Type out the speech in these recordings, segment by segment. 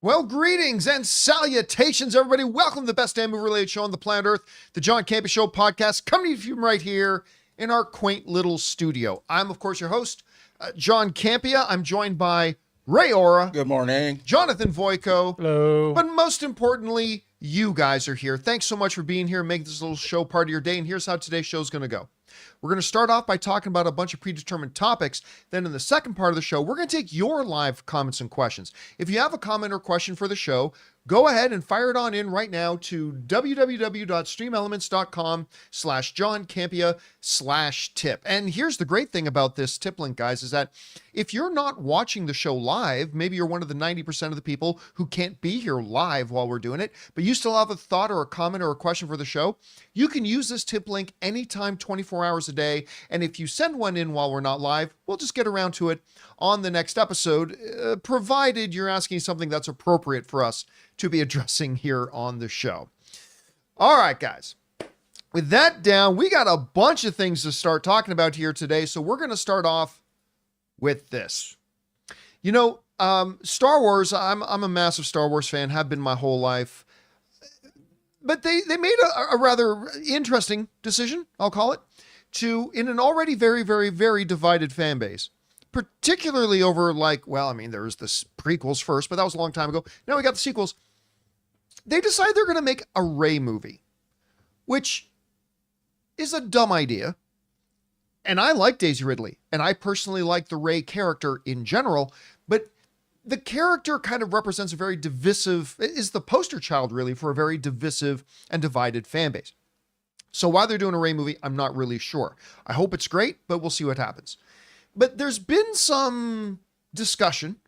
Well, greetings and salutations, everybody. Welcome to the best damn movie-related show on the planet Earth, the John Campea Show podcast, coming to you from right here in our quaint little studio. I'm, of course, your host, John Campea. I'm joined by Ray Ora. Good morning. Jonathan Voico. Hello. But most importantly, you guys are here. Thanks so much for being here and making this little show part of your day. And here's how today's show is going to go. We're going to start off by talking about a bunch of predetermined topics. Then in the second part of the show, we're going to take your live comments and questions. If you have a comment or question for the show, go ahead and fire it on in right now to www.streamelements.com/JohnCampea/tip. And here's the great thing about this tip link, guys, is that if you're not watching the show live, maybe you're one of the 90% of the people who can't be here live while we're doing it, but you still have a thought or a comment or a question for the show, you can use this tip link anytime, 24 hours a day. And if you send one in while we're not live, we'll just get around to it on the next episode, provided you're asking something that's appropriate for us to be addressing here on the show. All right, guys. With that down, we got a bunch of things to start talking about here today. So we're going to start off with this. You know, Star Wars, I'm a massive Star Wars fan, have been my whole life. But they made a rather interesting decision, I'll call it, in an already very, very, very divided fan base. Particularly over there's the prequels first, but that was a long time ago. Now we got the sequels. They decide they're going to make a Rey movie, which is a dumb idea. And I like Daisy Ridley, and I personally like the Rey character in general, but the character kind of represents a very divisive, is the poster child really for a very divisive and divided fan base. So while they're doing a Rey movie, I'm not really sure. I hope it's great, but we'll see what happens. But there's been some discussion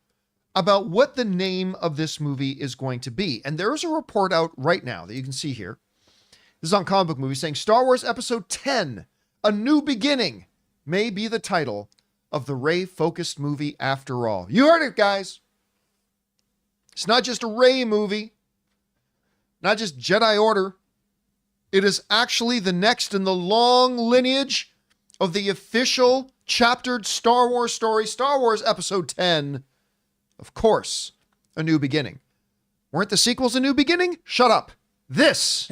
about what the name of this movie is going to be. And there is a report out right now that you can see here. This is on Comic Book Movie saying Star Wars Episode 10, A New Beginning, may be the title of the Rey-focused movie after all. You heard it, guys. It's not just a Rey movie, not just Jedi Order. It is actually the next in the long lineage of the official chaptered Star Wars story, Star Wars Episode 10. Of course, A New Beginning. Weren't the sequels a new beginning? Shut up. This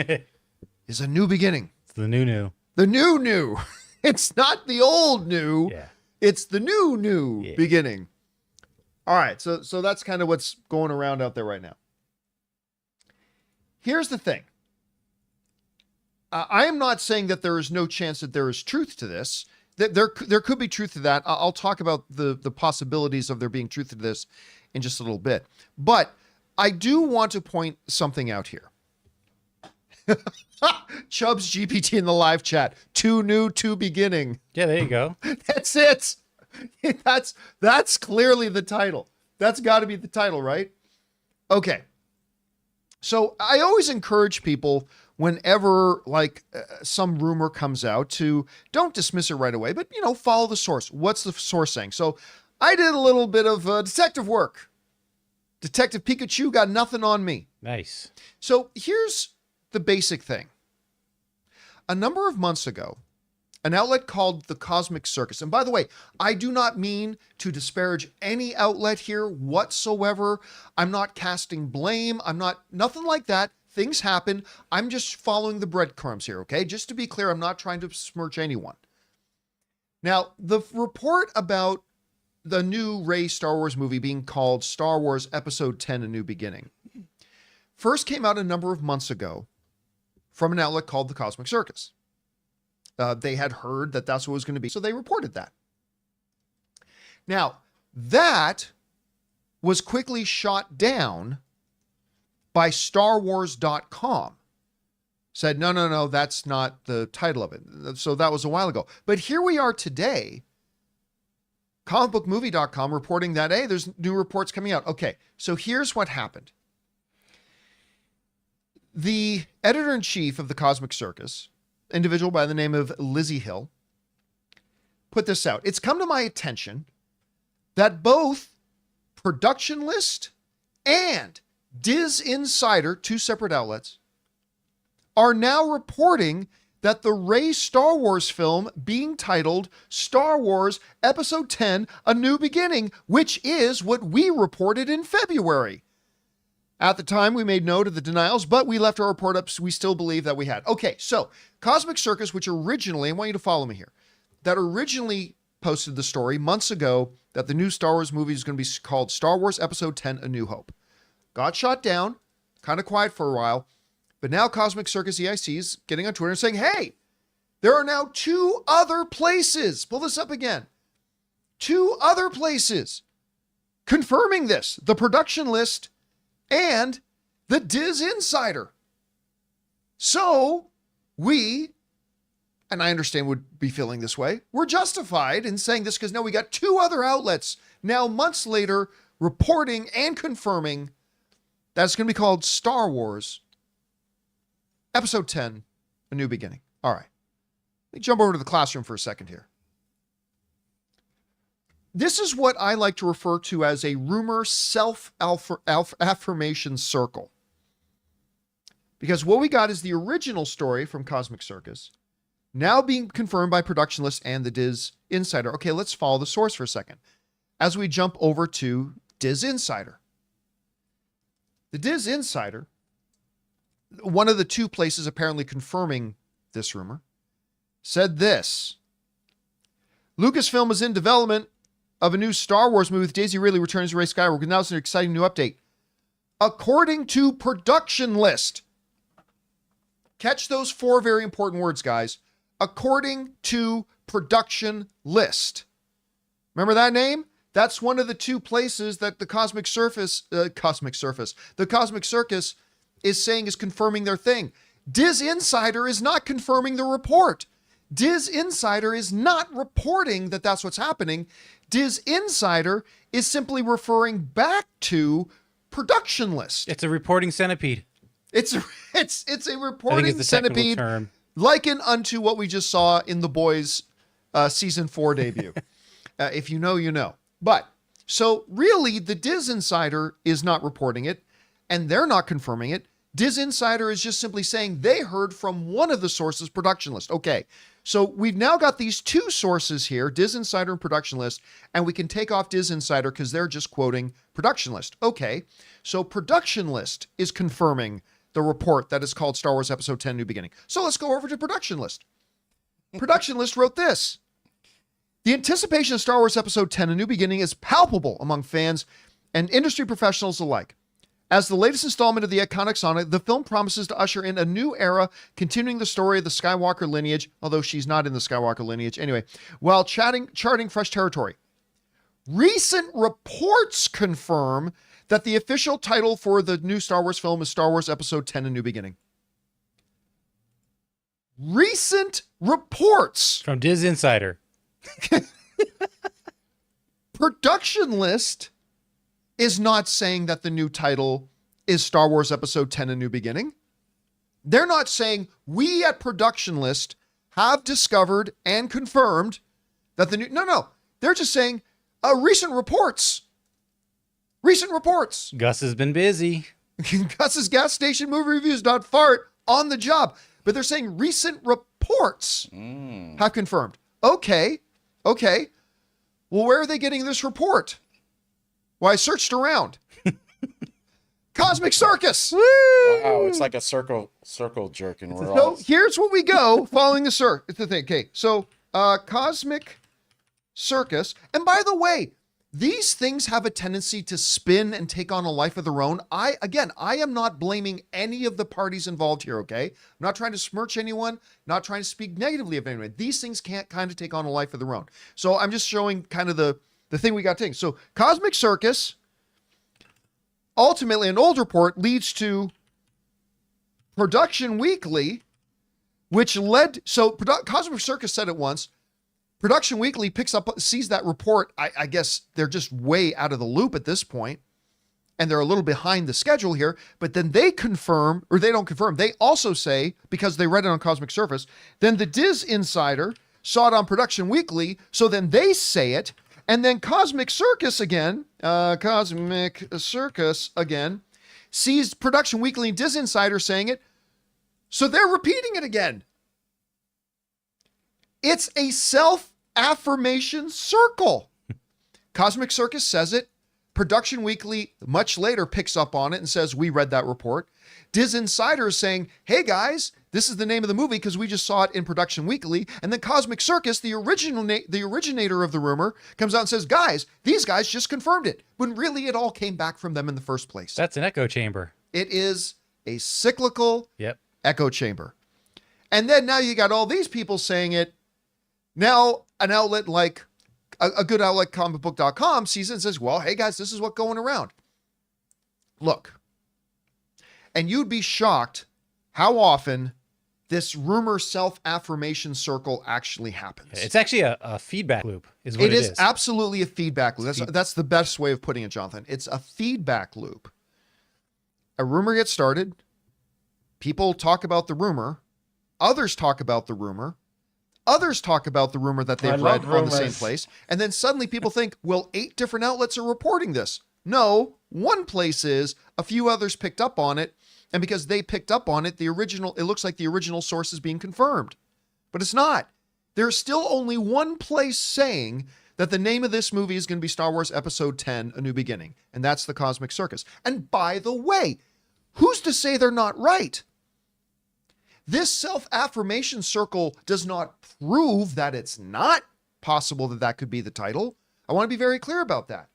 is a new beginning. It's the new. The new. It's not the old new. Yeah. It's the new beginning. All right, so that's kind of what's going around out there right now. Here's the thing. I am not saying that there is no chance that there is truth to this. That there could be truth to that. I'll talk about the possibilities of there being truth to this in just a little bit. But I do want to point something out here. Chubbs GPT in the live chat. Too new, too beginning. Yeah, there you go. That's it. That's clearly the title. That's got to be the title, right? Okay. So I always encourage people whenever some rumor comes out to don't dismiss it right away, but follow the source. What's the source saying? So I did a little bit of detective work. Detective Pikachu got nothing on me. Nice. So here's the basic thing. A number of months ago, an outlet called the Cosmic Circus. And by the way, I do not mean to disparage any outlet here whatsoever. I'm not casting blame. Nothing like that. Things happen. I'm just following the breadcrumbs here, okay? Just to be clear, I'm not trying to besmirch anyone. Now, the report about the new Rey Star Wars movie being called Star Wars Episode 10, A New Beginning, first came out a number of months ago from an outlet called the Cosmic Circus. They had heard that that's what it was going to be, so they reported that. Now, that was quickly shot down by StarWars.com. Said, no, that's not the title of it. So that was a while ago. But here we are today, comicbookmovie.com reporting that, hey, there's new reports coming out. Okay, so here's what happened. The editor-in-chief of the Cosmic Circus, individual by the name of Lizzie Hill, put this out. It's come to my attention that both Production List and Diz Insider, two separate outlets, are now reporting that the Rey Star Wars film being titled Star Wars Episode 10, A New Beginning, which is what we reported in February. At the time, we made note of the denials, but we left our report up, so we still believe that we had. Okay, so Cosmic Circus, which originally, I want you to follow me here, that originally posted the story months ago that the new Star Wars movie is going to be called Star Wars Episode 10, A New Hope. Got shot down, kind of quiet for a while, but now Cosmic Circus EIC is getting on Twitter and saying, hey, there are now 2 other places, pull this up again, 2 other places confirming this, the production list and the Diz Insider. So we, and I understand would be feeling this way, we're justified in saying this because now we got 2 other outlets now months later reporting and confirming that it's going to be called Star Wars Episode 10, A New Beginning. All right. Let me jump over to the classroom for a second here. This is what I like to refer to as a rumor self-affirmation circle. Because what we got is the original story from Cosmic Circus, now being confirmed by production list and the Diz Insider. Okay, let's follow the source for a second. As we jump over to Diz Insider. The Diz Insider, one of the 2 places apparently confirming this rumor, said this. Lucasfilm is in development of a new Star Wars movie with Daisy Ridley returns to Rey Skywalker. Now it's an exciting new update. According to production list. Catch those 4 very important words, guys. According to production list. Remember that name? That's one of the 2 places that the Cosmic Circus is saying is confirming their thing. Diz Insider is not confirming the report. Diz Insider is not reporting that that's what's happening. Diz Insider is simply referring back to production list. It's a reporting centipede. It's a reporting centipede, term. likened unto what we just saw in The Boys season 4 debut. If you know, you know. But so really, the Diz Insider is not reporting it, and they're not confirming it. Diz Insider is just simply saying they heard from one of the sources, production list. Okay, so we've now got these 2 sources here, Diz Insider and production list, and we can take off Diz Insider because they're just quoting production list. Okay, so production list is confirming the report that is called Star Wars Episode 10 New Beginning. So let's go over to production list. Production list wrote this. The anticipation of Star Wars Episode 10 A New Beginning is palpable among fans and industry professionals alike. As the latest installment of the iconic saga, the film promises to usher in a new era, continuing the story of the Skywalker lineage, although she's not in the Skywalker lineage anyway, while charting fresh territory. Recent reports confirm that the official title for the new Star Wars film is Star Wars Episode 10 A New Beginning. Recent reports From Diz Insider. Production list is not saying that the new title is Star Wars Episode 10 A New Beginning. They're not saying we at production list have discovered and confirmed that the new... No. They're just saying recent reports. Recent reports. Gus has been busy. Gus's gas station movie reviews not fart on the job. But they're saying recent reports have confirmed. Okay. Well, where are they getting this report? Well, I searched around. Cosmic Circus. Woo! Wow, it's like a circle jerk, and we're So all... here's what we go following the thing. Okay, so Cosmic Circus. And by the way, these things have a tendency to spin and take on a life of their own. I am not blaming any of the parties involved here, okay? I'm not trying to smirch anyone, not trying to speak negatively of anyone. These things can't kind of take on a life of their own. So I'm just showing kind of the thing we got to take. So Cosmic Circus, ultimately an old report leads to Production Weekly, which led... So Cosmic Circus said it once. Production Weekly sees that report. I guess they're just way out of the loop at this point, and they're a little behind the schedule here, but then they confirm, or they don't confirm, they also say, because they read it on Cosmic Circus, then the Diz Insider saw it on Production Weekly, so then they say it, and then Cosmic Circus again, sees Production Weekly and Diz Insider saying it, so they're repeating it again. It's a self-affirmation circle. Cosmic Circus says it. Production Weekly much later picks up on it and says, we read that report. Diz Insider is saying, hey guys, this is the name of the movie because we just saw it in Production Weekly. And then Cosmic Circus, the originator of the rumor, comes out and says, guys, these guys just confirmed it. When really it all came back from them in the first place. That's an echo chamber. It is a cyclical Yep. echo chamber. And then now you got all these people saying it. Now an outlet like a good outlet, comicbook.com, sees it and says, well, hey guys, this is what's going around. Look, and you'd be shocked how often this rumor self-affirmation circle actually happens. It's actually a feedback loop is what it is. It is absolutely a feedback loop. That's the best way of putting it, Jonathan. It's a feedback loop. A rumor gets started. People talk about the rumor. Others talk about the rumor. Others talk about the rumor that they've read on the same place. And then suddenly people think, well, 8 different outlets are reporting this. No, one place is, a few others picked up on it. And because they picked up on it, it looks like the original source is being confirmed. But it's not. There's still only one place saying that the name of this movie is going to be Star Wars Episode 10, A New Beginning. And that's the Cosmic Circus. And by the way, who's to say they're not right? This self-affirmation circle does not prove that it's not possible that that could be the title. I want to be very clear about that.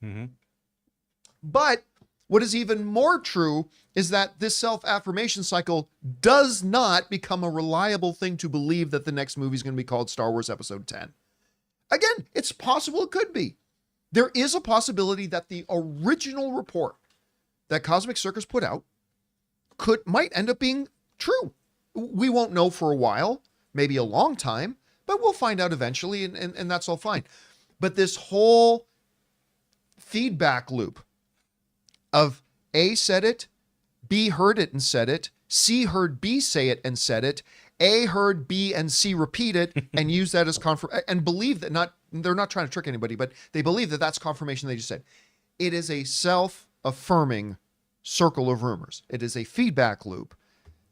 Mm-hmm. But what is even more true is that this self-affirmation cycle does not become a reliable thing to believe that the next movie is going to be called Star Wars Episode 10. Again, it's possible it could be. There is a possibility that the original report that Cosmic Circus put out might end up being true. We won't know for a while, maybe a long time, but we'll find out eventually, and that's all fine. But this whole feedback loop of A said it, B heard it and said it, C heard B say it and said it, A heard B and C repeat it and use that as and believe that they're not trying to trick anybody, but they believe that that's confirmation they just said. It is a self-affirming circle of rumors. It is a feedback loop.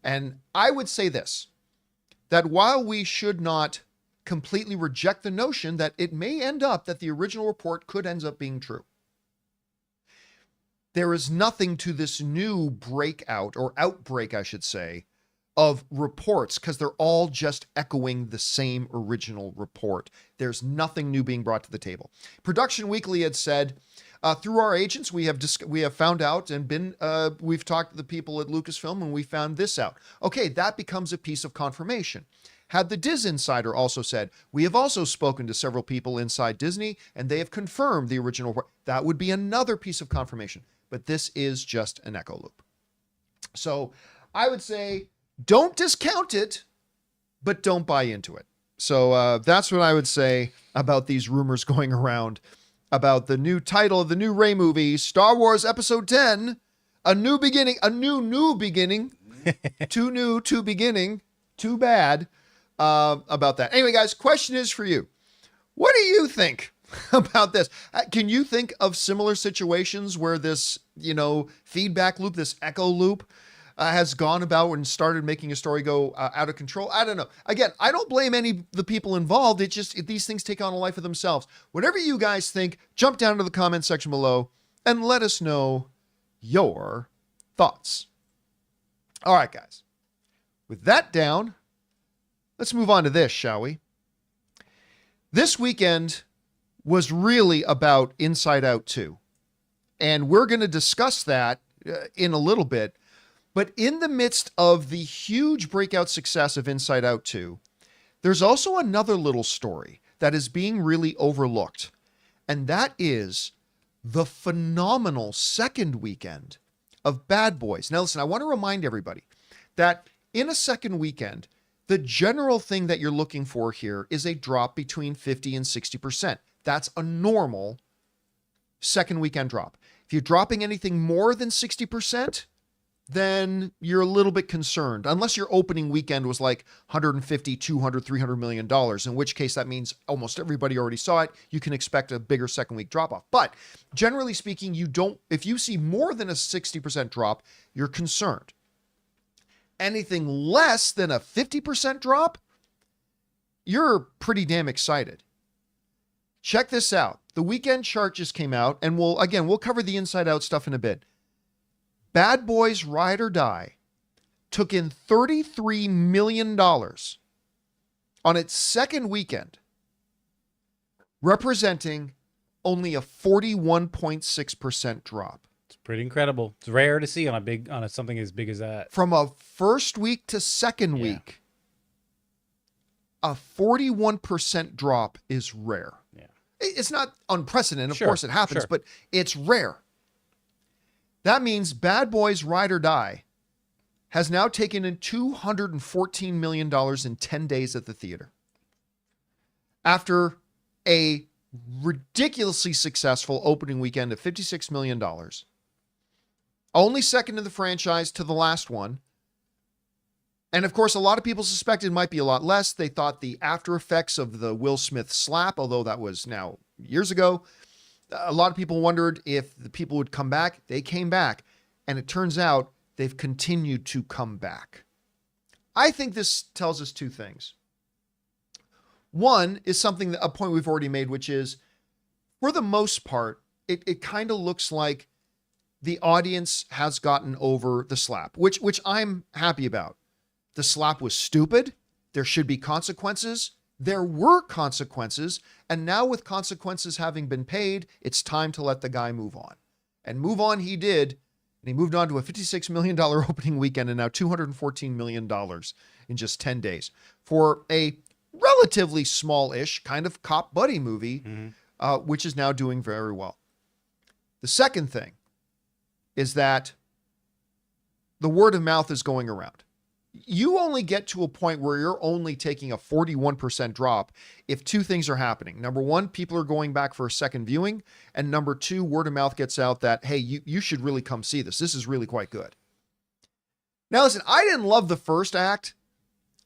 And I would say this, that while we should not completely reject the notion that it may end up that the original report could end up being true, there is nothing to this new breakout, or outbreak, I should say, of reports, because they're all just echoing the same original report. There's nothing new being brought to the table. Production Weekly had said, through our agents, we have found out and we've talked to the people at Lucasfilm and we found this out. Okay, that becomes a piece of confirmation. Had the Diz Insider also said, we have also spoken to several people inside Disney and they have confirmed the original report. That would be another piece of confirmation. But this is just an echo loop. So I would say, don't discount it, but don't buy into it. So that's what I would say about these rumors going around about the new title of the new Rey movie, Star Wars Episode 10, A New Beginning, a new beginning, too new, too beginning, too bad, about that. Anyway, guys, question is for you. What do you think about this? Can you think of similar situations where this, feedback loop, this echo loop, has gone about and started making a story go out of control? I don't know. Again, I don't blame any of the people involved. These things take on a life of themselves. Whatever you guys think, jump down to the comment section below and let us know your thoughts. All right, guys. With that down, let's move on to this, shall we? This weekend was really about Inside Out 2. And we're going to discuss that in a little bit. But in the midst of the huge breakout success of Inside Out 2, there's also another little story that is being really overlooked. And that is the phenomenal second weekend of Bad Boys. Now listen, I want to remind everybody that in a second weekend, the general thing that you're looking for here is a drop between 50 and 60%. That's a normal second weekend drop. If you're dropping anything more than 60%, then you're a little bit concerned, unless your opening weekend was like 150, 200, 300 million dollars, in which case that means almost everybody already saw it. You can expect a bigger second week drop off. But generally speaking, if you see more than a 60% drop, you're concerned. Anything less than a 50% drop, you're pretty damn excited. Check this out. The weekend chart just came out, and we'll cover the inside out stuff in a bit. Bad Boys Ride or Die took in $33 million on its second weekend, representing only a 41.6% drop. It's pretty incredible. It's rare to see on something as big as that. From a first week to second week, a 41% drop is rare. Yeah. It's not unprecedented. Of Sure, course it happens, sure. but it's rare. That means Bad Boys Ride or Die has now taken in $214 million in 10 days at the theater. After a ridiculously successful opening weekend of $56 million. Only second in the franchise to the last one. And of course, a lot of people suspected it might be a lot less. They thought the after effects of the Will Smith slap, although that was now years ago, a lot of people wondered if the people would come back. They came back. And it turns out they've continued to come back. I think this tells us two things. One is a point we've already made, which is, for the most part, it kind of looks like the audience has gotten over the slap, which I'm happy about. The slap was stupid. There should be consequences. There were consequences. And now with consequences having been paid, it's time to let the guy move on. And move on he did. And he moved on to a $56 million opening weekend and now $214 million in just 10 days for a relatively small-ish kind of cop buddy movie, which is now doing very well. The second thing is that the word of mouth is going around. You only get to a point where you're only taking a 41% drop if two things are happening. Number one, people are going back for a second viewing. And number two, word of mouth gets out that, hey, you should really come see this. This is really quite good. Now, listen, I didn't love the first act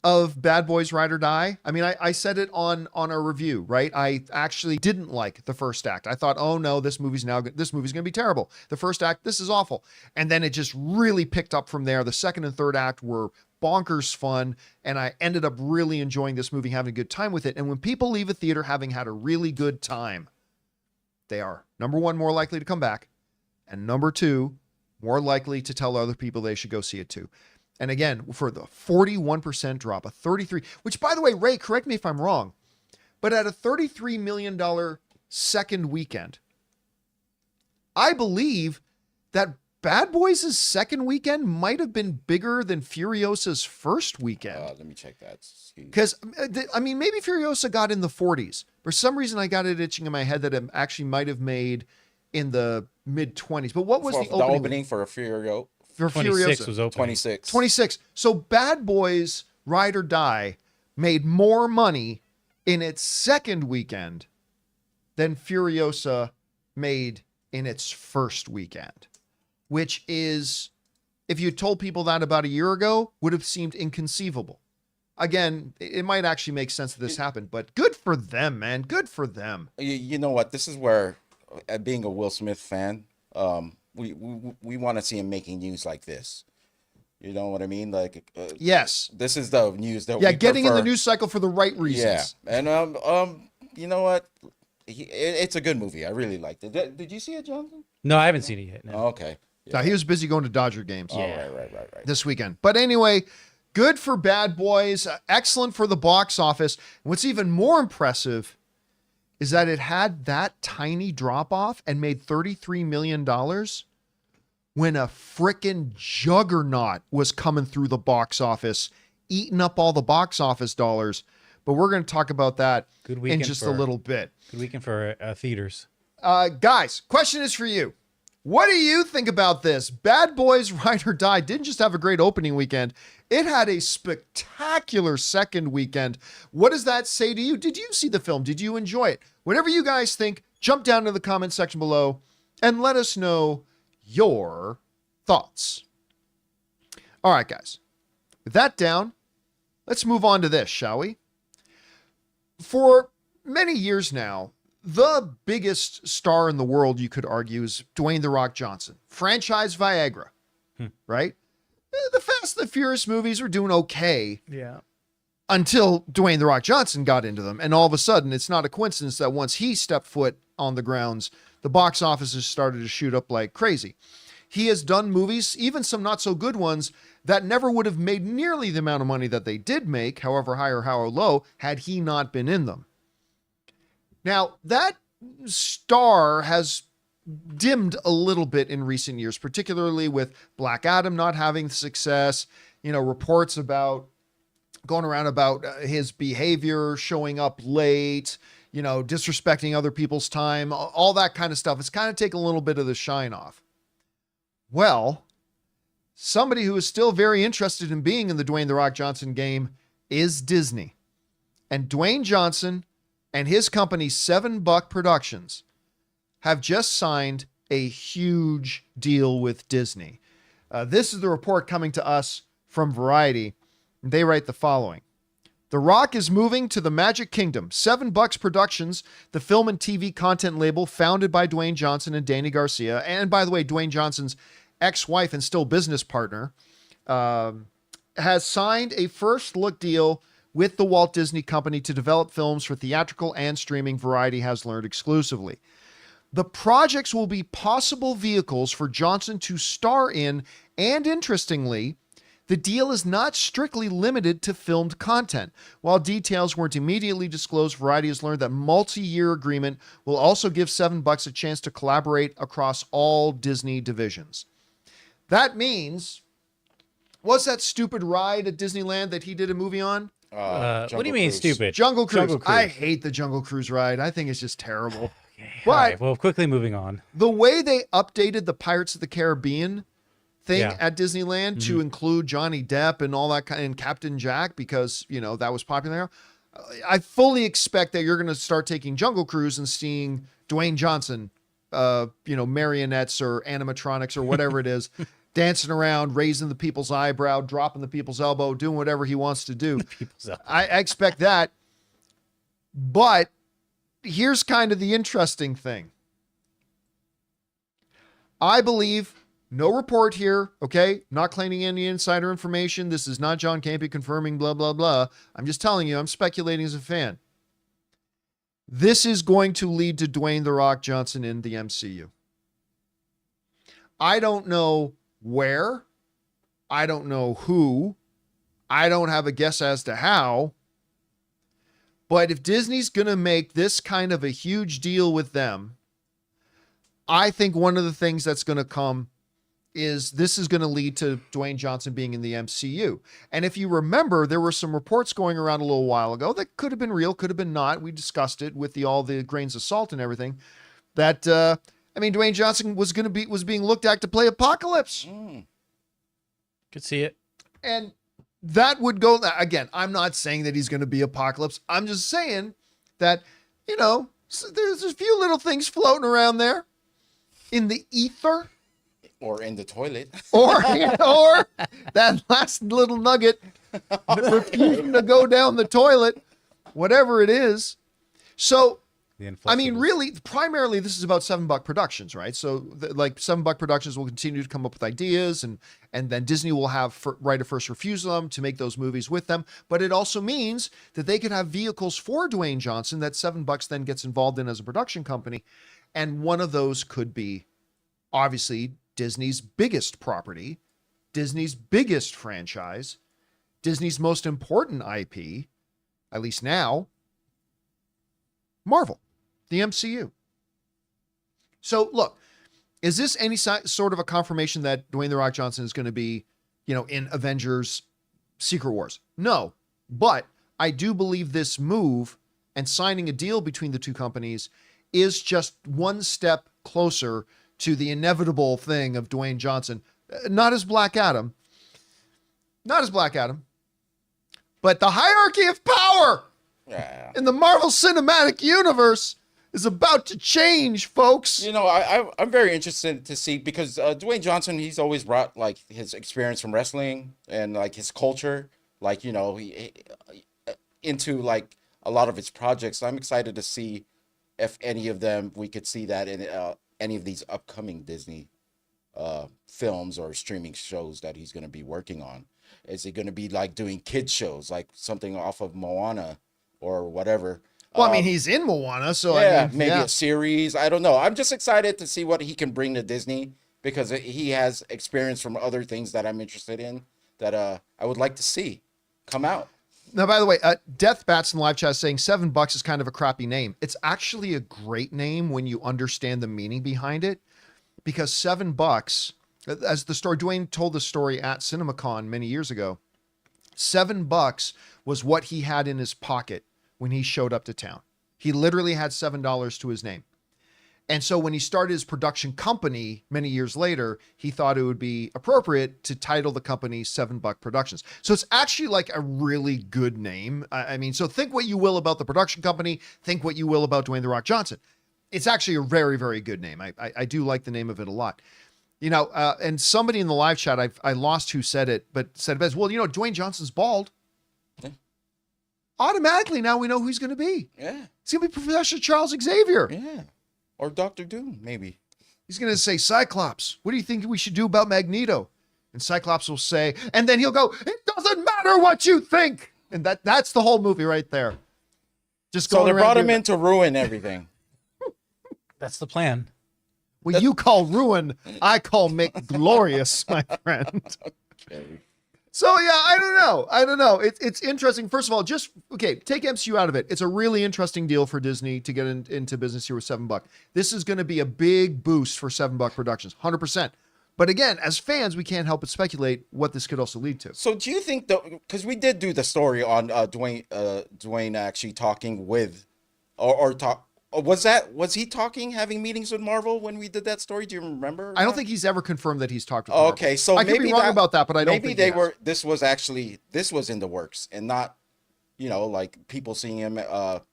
of Bad Boys Ride or Die. I mean, I said it on a review, right? I actually didn't like the first act. I thought, oh no, this movie's going to be terrible. The first act, this is awful. And then it just really picked up from there. The second and third act were bonkers fun, and I ended up really enjoying this movie, having a good time with it. And when people leave a theater having had a really good time, they are, number one, more likely to come back, and number two, more likely to tell other people they should go see it too. And again, for the 41% drop, a 33, which, by the way, Ray, correct me if I'm wrong, but at a $33 million second weekend, I believe that Bad Boys' second weekend might have been bigger than Furiosa's first weekend. Let me check that. Because, I mean, maybe Furiosa got in the 40s. For some reason, I got it itching in my head that it actually might have made in the mid-20s. But what was the opening for Furiosa? For 26 Furiosa? was open. 26. 26. So Bad Boys Ride or Die made more money in its second weekend than Furiosa made in its first weekend, which is, if you told people that about a year ago, would have seemed inconceivable. Again, it might actually make sense that this happened, but good for them, man. Good for them. You know what? This is where, being a Will Smith fan, we want to see him making news like this. You know what I mean? Like, yes, this is the news that yeah, we getting prefer. in the news cycle for the right reasons. Yeah, and you know what? It's a good movie. I really liked it. Did you see it, Jonathan? No, I haven't seen it yet. No. Oh, okay. Now, he was busy going to Dodger games Right. this weekend. But anyway, good for Bad Boys. Excellent for the box office. What's even more impressive is that it had that tiny drop off and made $33 million when a frickin' juggernaut was coming through the box office, eating up all the box office dollars. But we're going to talk about that in just a little bit. Good weekend for theaters. Guys, question is for you. What do you think about this? Bad Boys Ride or Die didn't just have a great opening weekend. It had a spectacular second weekend. What does that say to you? Did you see the film? Did you enjoy it? Whatever you guys think, jump down to the comment section below and let us know your thoughts. All right, guys. With that down, let's move on to this, shall we? For many years now, the biggest star in the world, you could argue, is Dwayne "The Rock" Johnson. Franchise Viagra, right? The Fast and the Furious movies were doing okay. Yeah. until Dwayne The Rock Johnson got into them. And all of a sudden, it's not a coincidence that once he stepped foot on the grounds, the box offices started to shoot up like crazy. He has done movies, even some not so good ones, that never would have made nearly the amount of money that they did make, however high or however low, had he not been in them. Now, that star has dimmed a little bit in recent years, particularly with Black Adam not having success, reports about going around about his behavior, showing up late, disrespecting other people's time, all that kind of stuff. It's kind of taken a little bit of the shine off. Well, somebody who is still very interested in being in the Dwayne The Rock Johnson game is Disney. And Dwayne Johnson and his company, $7 Productions, have just signed a huge deal with Disney. This is the report coming to us from Variety. They write the following. The Rock is moving to the Magic Kingdom. $7 Productions, the film and TV content label founded by Dwayne Johnson and Danny Garcia, and by the way, Dwayne Johnson's ex-wife and still business partner, has signed a first-look deal with the Walt Disney Company to develop films for theatrical and streaming, Variety has learned exclusively. The projects will be possible vehicles for Johnson to star in, and interestingly, the deal is not strictly limited to filmed content. While details weren't immediately disclosed, Variety has learned that multi-year agreement will also give $7 a chance to collaborate across all Disney divisions. That means, what's that stupid ride at Disneyland that he did a movie on? What do you mean Cruise. stupid? Jungle Cruise. Jungle Cruise. I hate the Jungle Cruise ride. I think it's just terrible. All right, well, quickly moving on. The way they updated the Pirates of the Caribbean thing Yeah. at Disneyland to include Johnny Depp and all that kind, and Captain Jack, because that was popular. I fully expect that you're going to start taking Jungle Cruise and seeing Dwayne Johnson, marionettes or animatronics or whatever it is, dancing around, raising the people's eyebrow, dropping the people's elbow, doing whatever he wants to do. I expect that. But here's kind of the interesting thing. I believe, no report here, okay? Not claiming any insider information. This is not John Campea confirming blah, blah, blah. I'm just telling you, I'm speculating as a fan. This is going to lead to Dwayne The Rock Johnson in the MCU. I don't know where. I don't know who. I don't have a guess as to how. But if Disney's going to make this kind of a huge deal with them, I think one of the things that's going to come is this is going to lead to Dwayne Johnson being in the MCU. And if you remember, there were some reports going around a little while ago that could have been real, could have been not. We discussed it with all the grains of salt and everything. That Dwayne Johnson was being looked at to play Apocalypse. Could see it. And that would go, again, I'm not saying that he's going to be Apocalypse. I'm just saying that, there's a few little things floating around there in the ether. Or in the toilet. Or that last little nugget refusing to go down the toilet, whatever it is. So, really, primarily this is about $7 Productions, right? So, $7 Productions will continue to come up with ideas, and then Disney will have right of first refusal them to make those movies with them. But it also means that they could have vehicles for Dwayne Johnson that $7 then gets involved in as a production company, and one of those could be, obviously, Disney's biggest property, Disney's biggest franchise, Disney's most important IP, at least now, Marvel, the MCU. So look, is this any sort of a confirmation that Dwayne The Rock Johnson is going to be, in Avengers Secret Wars? No, but I do believe this move and signing a deal between the two companies is just one step closer to the inevitable thing of Dwayne Johnson, not as Black Adam, but the hierarchy of power in the Marvel Cinematic Universe is about to change, folks. I'm very interested to see, because Dwayne Johnson, he's always brought his experience from wrestling and his culture, he, into a lot of his projects. I'm excited to see if any of them we could see that in any of these upcoming Disney films or streaming shows that he's going to be working on. Is he going to be like doing kid shows, like something off of Moana or whatever? Well, I mean, he's in Moana, so Yeah, I mean, maybe yeah. a series. I don't know. I'm just excited to see what he can bring to Disney because he has experience from other things that I'm interested in that I would like to see come out. Now, by the way, Death Bats in the live chat is saying $7 is kind of a crappy name. It's actually a great name when you understand the meaning behind it, because $7, as the story, Dwayne told the story at CinemaCon many years ago, $7 was what he had in his pocket when he showed up to town. He literally had $7 to his name. And so when he started his production company many years later, he thought it would be appropriate to title the company $7 Productions. So it's actually like a really good name. I mean, so think what you will about the production company, think what you will about Dwayne "The Rock" Johnson. It's actually a very, very good name. I do like the name of it a lot. You know, and somebody in the live chat, I lost who said it, but said it best. Well, you know, Dwayne Johnson's bald. Yeah. Automatically now we know who he's going to be. Yeah. It's going to be Professor Charles Xavier. Yeah. Or Doctor Doom, maybe. He's going to say, Cyclops, what do you think we should do about Magneto? And Cyclops will say, and then he'll go, it doesn't matter what you think. And that's the whole movie right there. Just So going they around brought him doing in to ruin everything. That's the plan. what you call ruin, I call make glorious, my friend. Okay. So yeah, I don't know. It's interesting. First of all, just okay, take MCU out of it. It's a really interesting deal for Disney to get into business here with $7. This is going to be a big boost for $7 Productions, 100%. But again, as fans, we can't help but speculate what this could also lead to. So do you think that, because we did do the story on Dwayne actually talking with, was he talking, having meetings with Marvel when we did that story? Do you remember? I don't think he's ever confirmed that he's talked with Marvel. Okay, so I could maybe be wrong about that, but I don't maybe think they he has. were. This was in the works, and not, you know, like people seeing him. It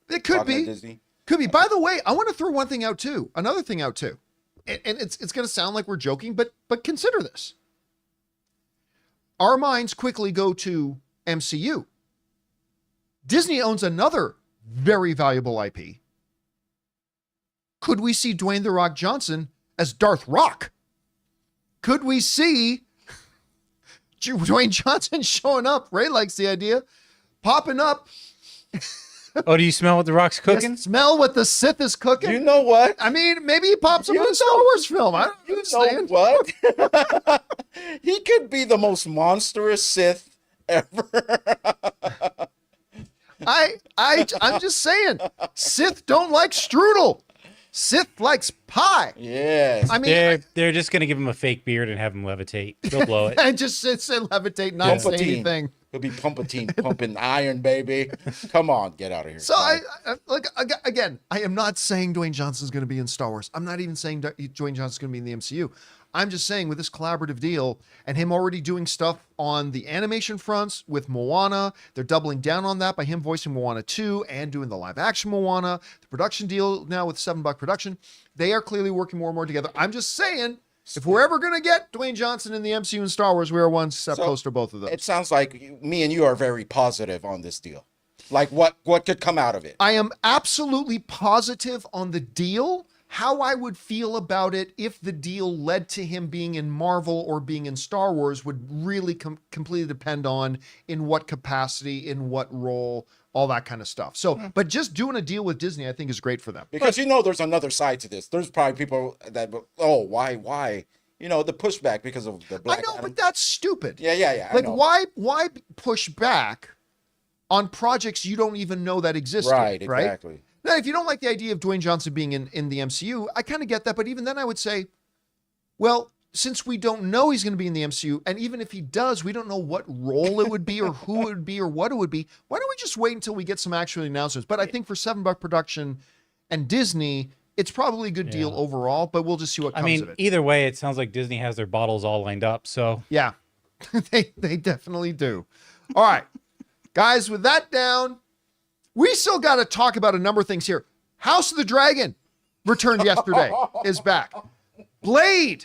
could talking at be. Disney. Could be. By the way, I want to throw one thing out too. Another thing out too. And it's going to sound like we're joking, but consider this. Our minds quickly go to MCU. Disney owns another very valuable IP. Could we see Dwayne "The Rock" Johnson as Darth Rock? Could we see Dwayne Johnson showing up? Ray likes the idea. Popping up. Oh, do you smell what the Rock's cooking? Yes, smell what the Sith is cooking. You know what? I mean, maybe he pops up in a Star Wars film. I don't understand. What? He could be the most monstrous Sith ever. I'm just saying, Sith don't like strudel. Sith likes pie. Yes. I mean, They're just gonna give him a fake beard and have him levitate. They'll blow it. and just sit and levitate, not say Palpatine. anything. He'll be Pumpatine, pumping iron, baby. Come on, get out of here. So I like again, I am not saying Dwayne Johnson's going to be in Star Wars. I'm not even saying Dwayne Johnson's going to be in the MCU. I'm just saying with this collaborative deal and him already doing stuff on the animation fronts with Moana, they're doubling down on that by him voicing Moana 2 and doing the live action Moana. The production deal now with $7 Production, they are clearly working more and more together. I'm just saying, if we're ever going to get Dwayne Johnson in the MCU and Star Wars, we are one step closer to both of those. It sounds like me and you are very positive on this deal. Like what could come out of it? I am absolutely positive on the deal. How I would feel about it if the deal led to him being in Marvel or being in Star Wars would really completely depend on in what capacity, in what role, all that kind of stuff. So, but just doing a deal with Disney, I think is great for them. Because you know there's another side to this. There's probably people that, why? You know, the pushback because of the Black I know, Adam. but that's stupid. Yeah. I Like, know. why push back on projects you don't even know that exist Right, yet, right? exactly. Now, if you don't like the idea of Dwayne Johnson being in the MCU, I kind of get that. But even then I would say, well, since we don't know he's going to be in the MCU, and even if he does, we don't know what role it would be or who it would be or what it would be. Why don't we just wait until we get some actual announcements? But I think for $7 Production and Disney, it's probably a good deal overall, but we'll just see what comes of it. Either way, it sounds like Disney has their bottles all lined up. So Yeah, they definitely do. All right, guys, with that down, we still got to talk about a number of things here. House of the Dragon returned yesterday, is back. Blade,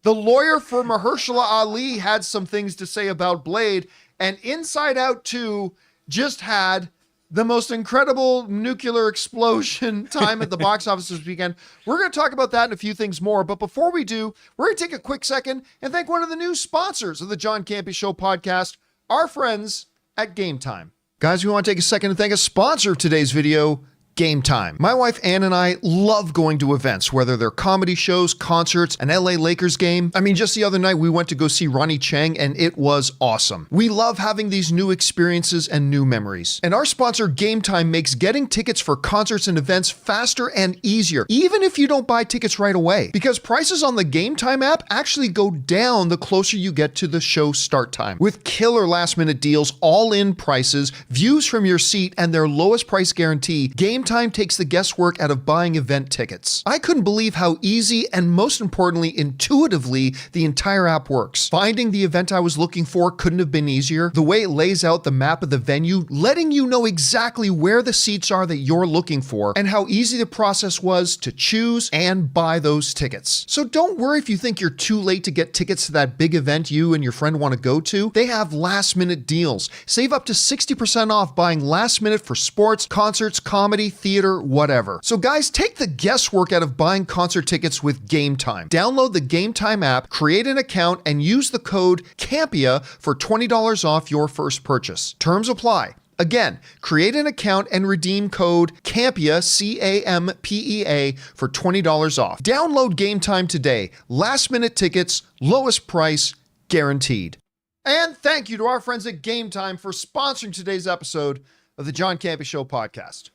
the lawyer for Mahershala Ali, had some things to say about Blade, and Inside Out 2 just had the most incredible nuclear explosion time at the box office this weekend. We're going to talk about that and a few things more. But before we do, we're going to take a quick second and thank one of the new sponsors of the John Campea Show podcast, our friends at Gametime. Guys, we want to take a second to thank a sponsor of today's video, Gametime. My wife Ann and I love going to events, whether they're comedy shows, concerts, an LA Lakers game. I mean, just the other night we went to go see Ronnie Chang and it was awesome. We love having these new experiences and new memories. And our sponsor Gametime makes getting tickets for concerts and events faster and easier, even if you don't buy tickets right away. Because prices on the Gametime app actually go down the closer you get to the show start time. With killer last minute deals, all-in prices, views from your seat, and their lowest price guarantee, Gametime takes the guesswork out of buying event tickets. I couldn't believe how easy and most importantly, intuitively, the entire app works. Finding the event I was looking for couldn't have been easier. The way it lays out the map of the venue, letting you know exactly where the seats are that you're looking for, and how easy the process was to choose and buy those tickets. So don't worry if you think you're too late to get tickets to that big event you and your friend want to go to. They have last minute deals. Save up to 60% off buying last minute for sports, concerts, comedy, theater, whatever. So guys, take the guesswork out of buying concert tickets with Gametime. Download the Gametime app, create an account, and use the code Campea for $20 off your first purchase. Terms apply. Again, create an account and redeem code Campea, C-A-M-P-E-A, for $20 off. Download Gametime today. Last minute tickets, lowest price, guaranteed. And thank you to our friends at Gametime for sponsoring today's episode of the John Campea Show podcast.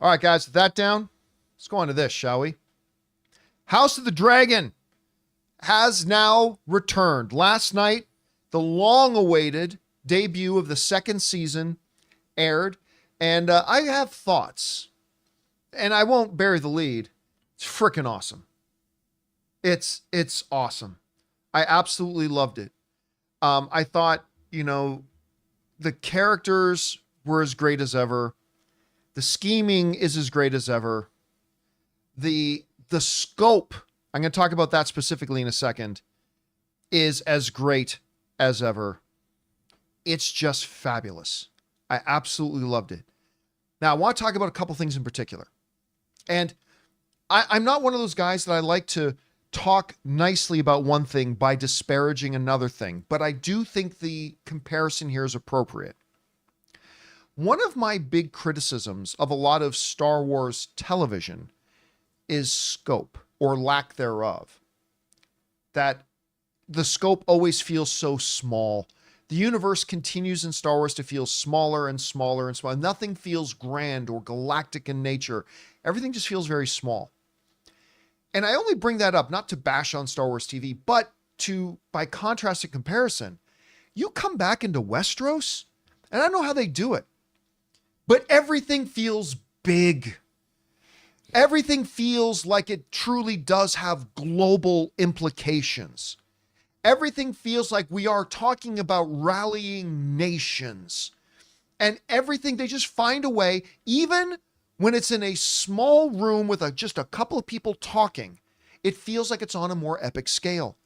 All right, guys, with that down, let's go on to this, shall we? House of the Dragon has now returned. Last night, the long-awaited debut of the second season aired, and I have thoughts, and I won't bury the lead. It's freaking awesome. It's awesome. I absolutely loved it. I thought, the characters were as great as ever. The scheming is as great as ever. The scope, I'm going to talk about that specifically in a second, is as great as ever. It's just fabulous. I absolutely loved it. Now, I want to talk about a couple things in particular. And I'm not one of those guys that I like to talk nicely about one thing by disparaging another thing, but I do think the comparison here is appropriate. One of my big criticisms of a lot of Star Wars television is scope, or lack thereof. That the scope always feels so small. The universe continues in Star Wars to feel smaller and smaller and smaller. Nothing feels grand or galactic in nature. Everything just feels very small. And I only bring that up not to bash on Star Wars TV, but to, by contrast and comparison, you come back into Westeros, and I don't know how they do it, but everything feels big. Everything feels like it truly does have global implications. Everything feels like we are talking about rallying nations. And everything, they just find a way, even when it's in a small room with just a couple of people talking, it feels like it's on a more epic scale.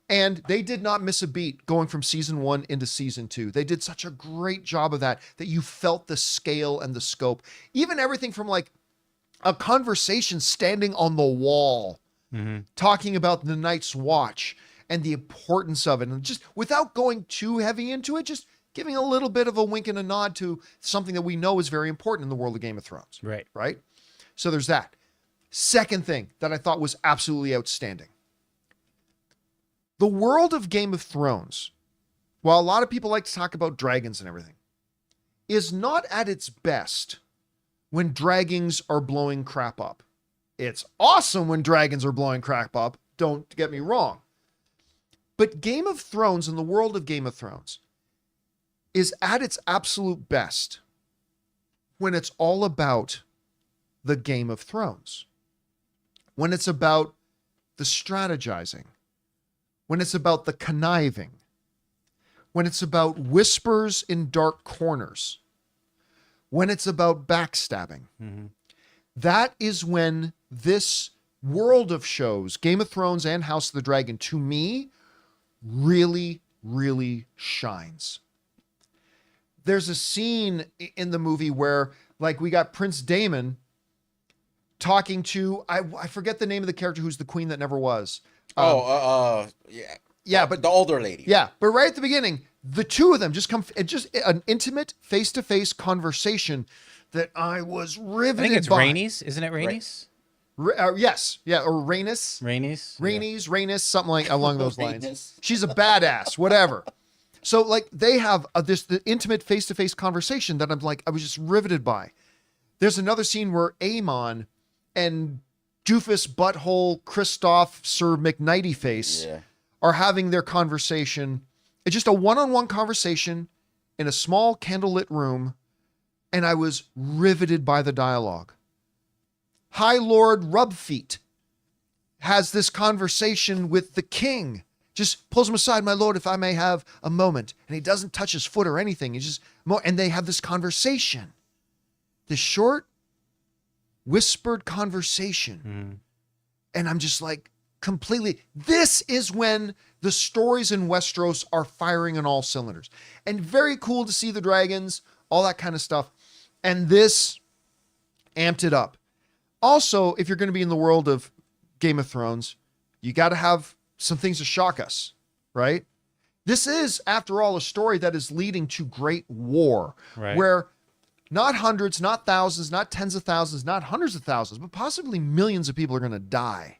And they did not miss a beat going from season 1 into season 2. They did such a great job of that you felt the scale and the scope. Even everything from like a conversation standing on the wall, talking about the Night's Watch and the importance of it. And just without going too heavy into it, just giving a little bit of a wink and a nod to something that we know is very important in the world of Game of Thrones. Right? So there's that. Second thing that I thought was absolutely outstanding. The world of Game of Thrones, while a lot of people like to talk about dragons and everything, is not at its best when dragons are blowing crap up. It's awesome when dragons are blowing crap up, don't get me wrong. But Game of Thrones and the world of Game of Thrones is at its absolute best when it's all about the Game of Thrones. When it's about the strategizing. When it's about the conniving. When it's about whispers in dark corners. When it's about backstabbing. That is when this world of shows, Game of Thrones and House of the Dragon, to me, really, really shines. there's a scene in the movie where like we got Prince Damon talking to, I forget the name of the character who's the queen that never was. Yeah. Yeah, but the older lady. yeah, but right at the beginning, the two of them just come, just an intimate face-to-face conversation that I was riveted I think it's by. Rainey's, isn't it Rainey's? Yes, yeah, or Rhaenys. Rhaenys, something like along those lines. Rhaenys. She's a badass, whatever. So like they have the intimate face-to-face conversation that I'm like, I was just riveted by. There's another scene where Aemon and doofus butthole Kristoff Sir McNighty face are having their conversation. It's just a one-on-one conversation in a small candlelit room, and I was riveted by the dialogue. High Lord Rubfeet has this conversation with the king. Just pulls him aside, my lord, if I may have a moment. And he doesn't touch his foot or anything. He just, and they have this conversation. This short, whispered conversation. And I'm just like, completely, this is when the stories in Westeros are firing on all cylinders. And very cool to see the dragons, all that kind of stuff. And this amped it up. Also, if you're going to be in the world of Game of Thrones, you got to have some things to shock us, right? This is, after all, a story that is leading to great war, where not hundreds, not thousands, not tens of thousands, not hundreds of thousands, but possibly millions of people are going to die.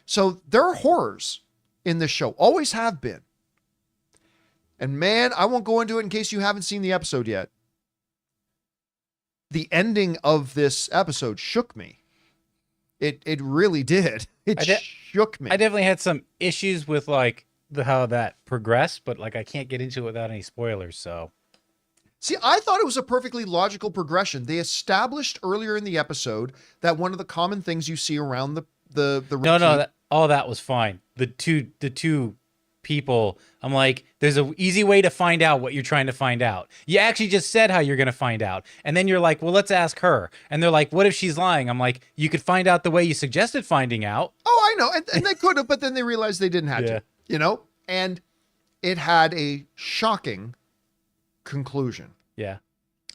So there are horrors in this show, always have been. And man, I won't go into it in case you haven't seen the episode yet. The ending of this episode shook me. It really did. It shook me. I definitely had some issues with like how that progressed, but like I can't get into it without any spoilers. So, see, I thought it was a perfectly logical progression. They established earlier in the episode that one of the common things you see around the no, all that was fine. The two people, I'm like, there's an easy way to find out what you're trying to find out. You actually just said how you're going to find out. And then you're like, well, let's ask her. And they're like, what if she's lying? I'm like, you could find out the way you suggested finding out. Oh, I know. And they could have, but then they realized they didn't have to, you know? And it had a shocking conclusion. Yeah.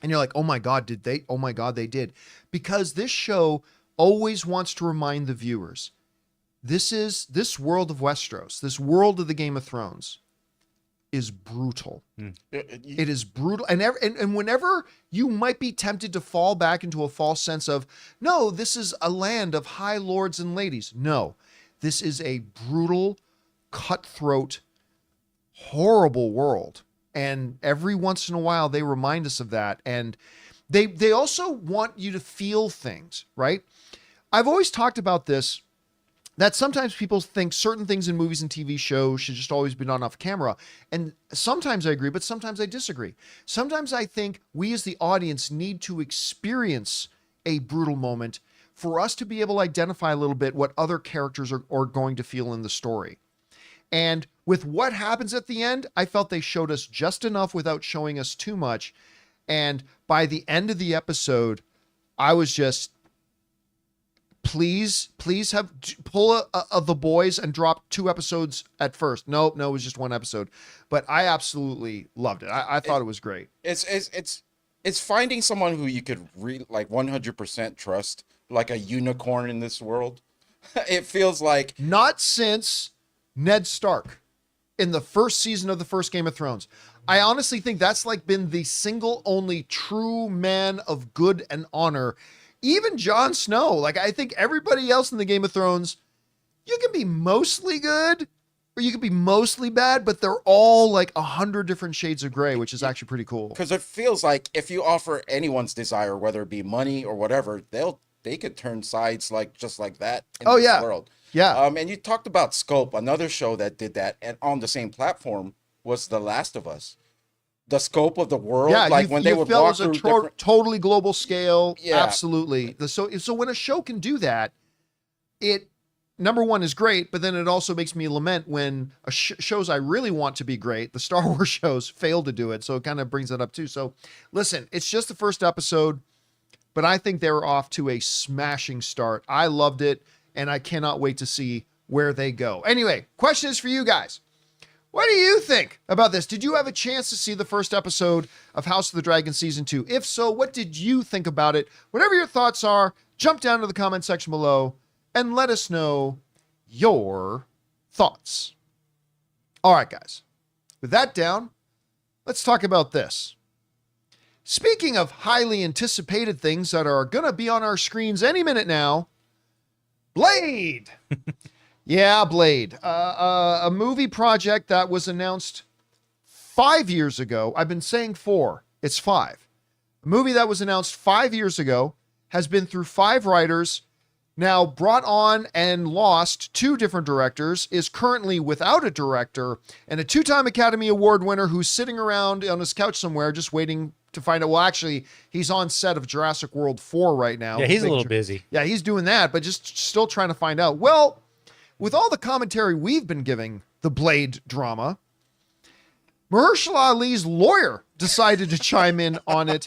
And you're like, oh my God, did they? Oh my God, they did. Because this show always wants to remind the viewers, this world of Westeros, this world of the Game of Thrones is brutal. It is brutal. And whenever you might be tempted to fall back into a false sense of, no, this is a land of high lords and ladies. No, this is a brutal, cutthroat, horrible world. And every once in a while they remind us of that. And they also want you to feel things, right? I've always talked about this, that sometimes people think certain things in movies and TV shows should just always be done off camera. And sometimes I agree, but sometimes I disagree. Sometimes I think we as the audience need to experience a brutal moment for us to be able to identify a little bit what other characters are going to feel in the story. And with what happens at the end, I felt they showed us just enough without showing us too much. And by the end of the episode, I was just, please have pull the boys and drop 2 episodes at first. No, it was just 1 episode, but I absolutely loved it. I thought it was great. It's finding someone who you could like 100% trust, like a unicorn in this world. It feels like not since Ned Stark in the first season of the first Game of Thrones. I honestly think that's like been the single only true man of good and honor. Even Jon Snow, like I think everybody else in the Game of Thrones, you can be mostly good or you can be mostly bad, but they're all like 100 different shades of gray, which is actually pretty cool. Because it feels like if you offer anyone's desire, whether it be money or whatever, they could turn sides just like that in this world. Yeah. And you talked about Scope, another show that did that, and on the same platform was The Last of Us. The scope of the world, like when they would walk through different... totally global scale. Yeah. Absolutely. So when a show can do that, it, number one, is great, but then it also makes me lament when shows I really want to be great, the Star Wars shows, fail to do it. So it kind of brings that up too. So listen, it's just the first episode, but I think they were off to a smashing start. I loved it, and I cannot wait to see where they go. Anyway, question is for you guys. What do you think about this? Did you have a chance to see the first episode of House of the Dragon Season 2? If so, what did you think about it? Whatever your thoughts are, jump down to the comment section below and let us know your thoughts. All right, guys. With that down, let's talk about this. Speaking of highly anticipated things that are going to be on our screens any minute now, Blade. Yeah, Blade. A movie project that was announced 5 years ago. I've been saying 4. It's 5. A movie that was announced 5 years ago has been through 5 writers, now brought on and lost 2 different directors, is currently without a director, and a 2-time Academy Award winner who's sitting around on his couch somewhere just waiting to find out. Well, actually, he's on set of Jurassic World 4 right now. Yeah, he's a little busy. Yeah, he's doing that, but just still trying to find out. Well, with all the commentary we've been giving the Blade drama, Mahershala Ali's lawyer decided to chime in on it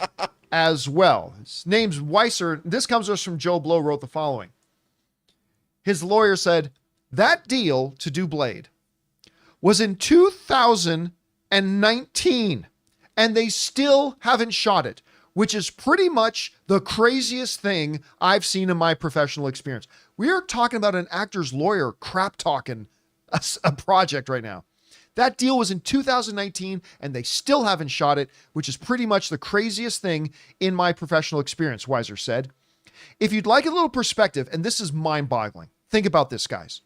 as well. His name's Weiser. This comes to us from Joe Blow, wrote the following. His lawyer said, that deal to do Blade was in 2019, and they still haven't shot it, which is pretty much the craziest thing I've seen in my professional experience. We're talking about an actor's lawyer crap talking a project right now. That deal was in 2019 and they still haven't shot it, which is pretty much the craziest thing in my professional experience, Weiser said. If you'd like a little perspective, and this is mind-boggling, think about this, guys.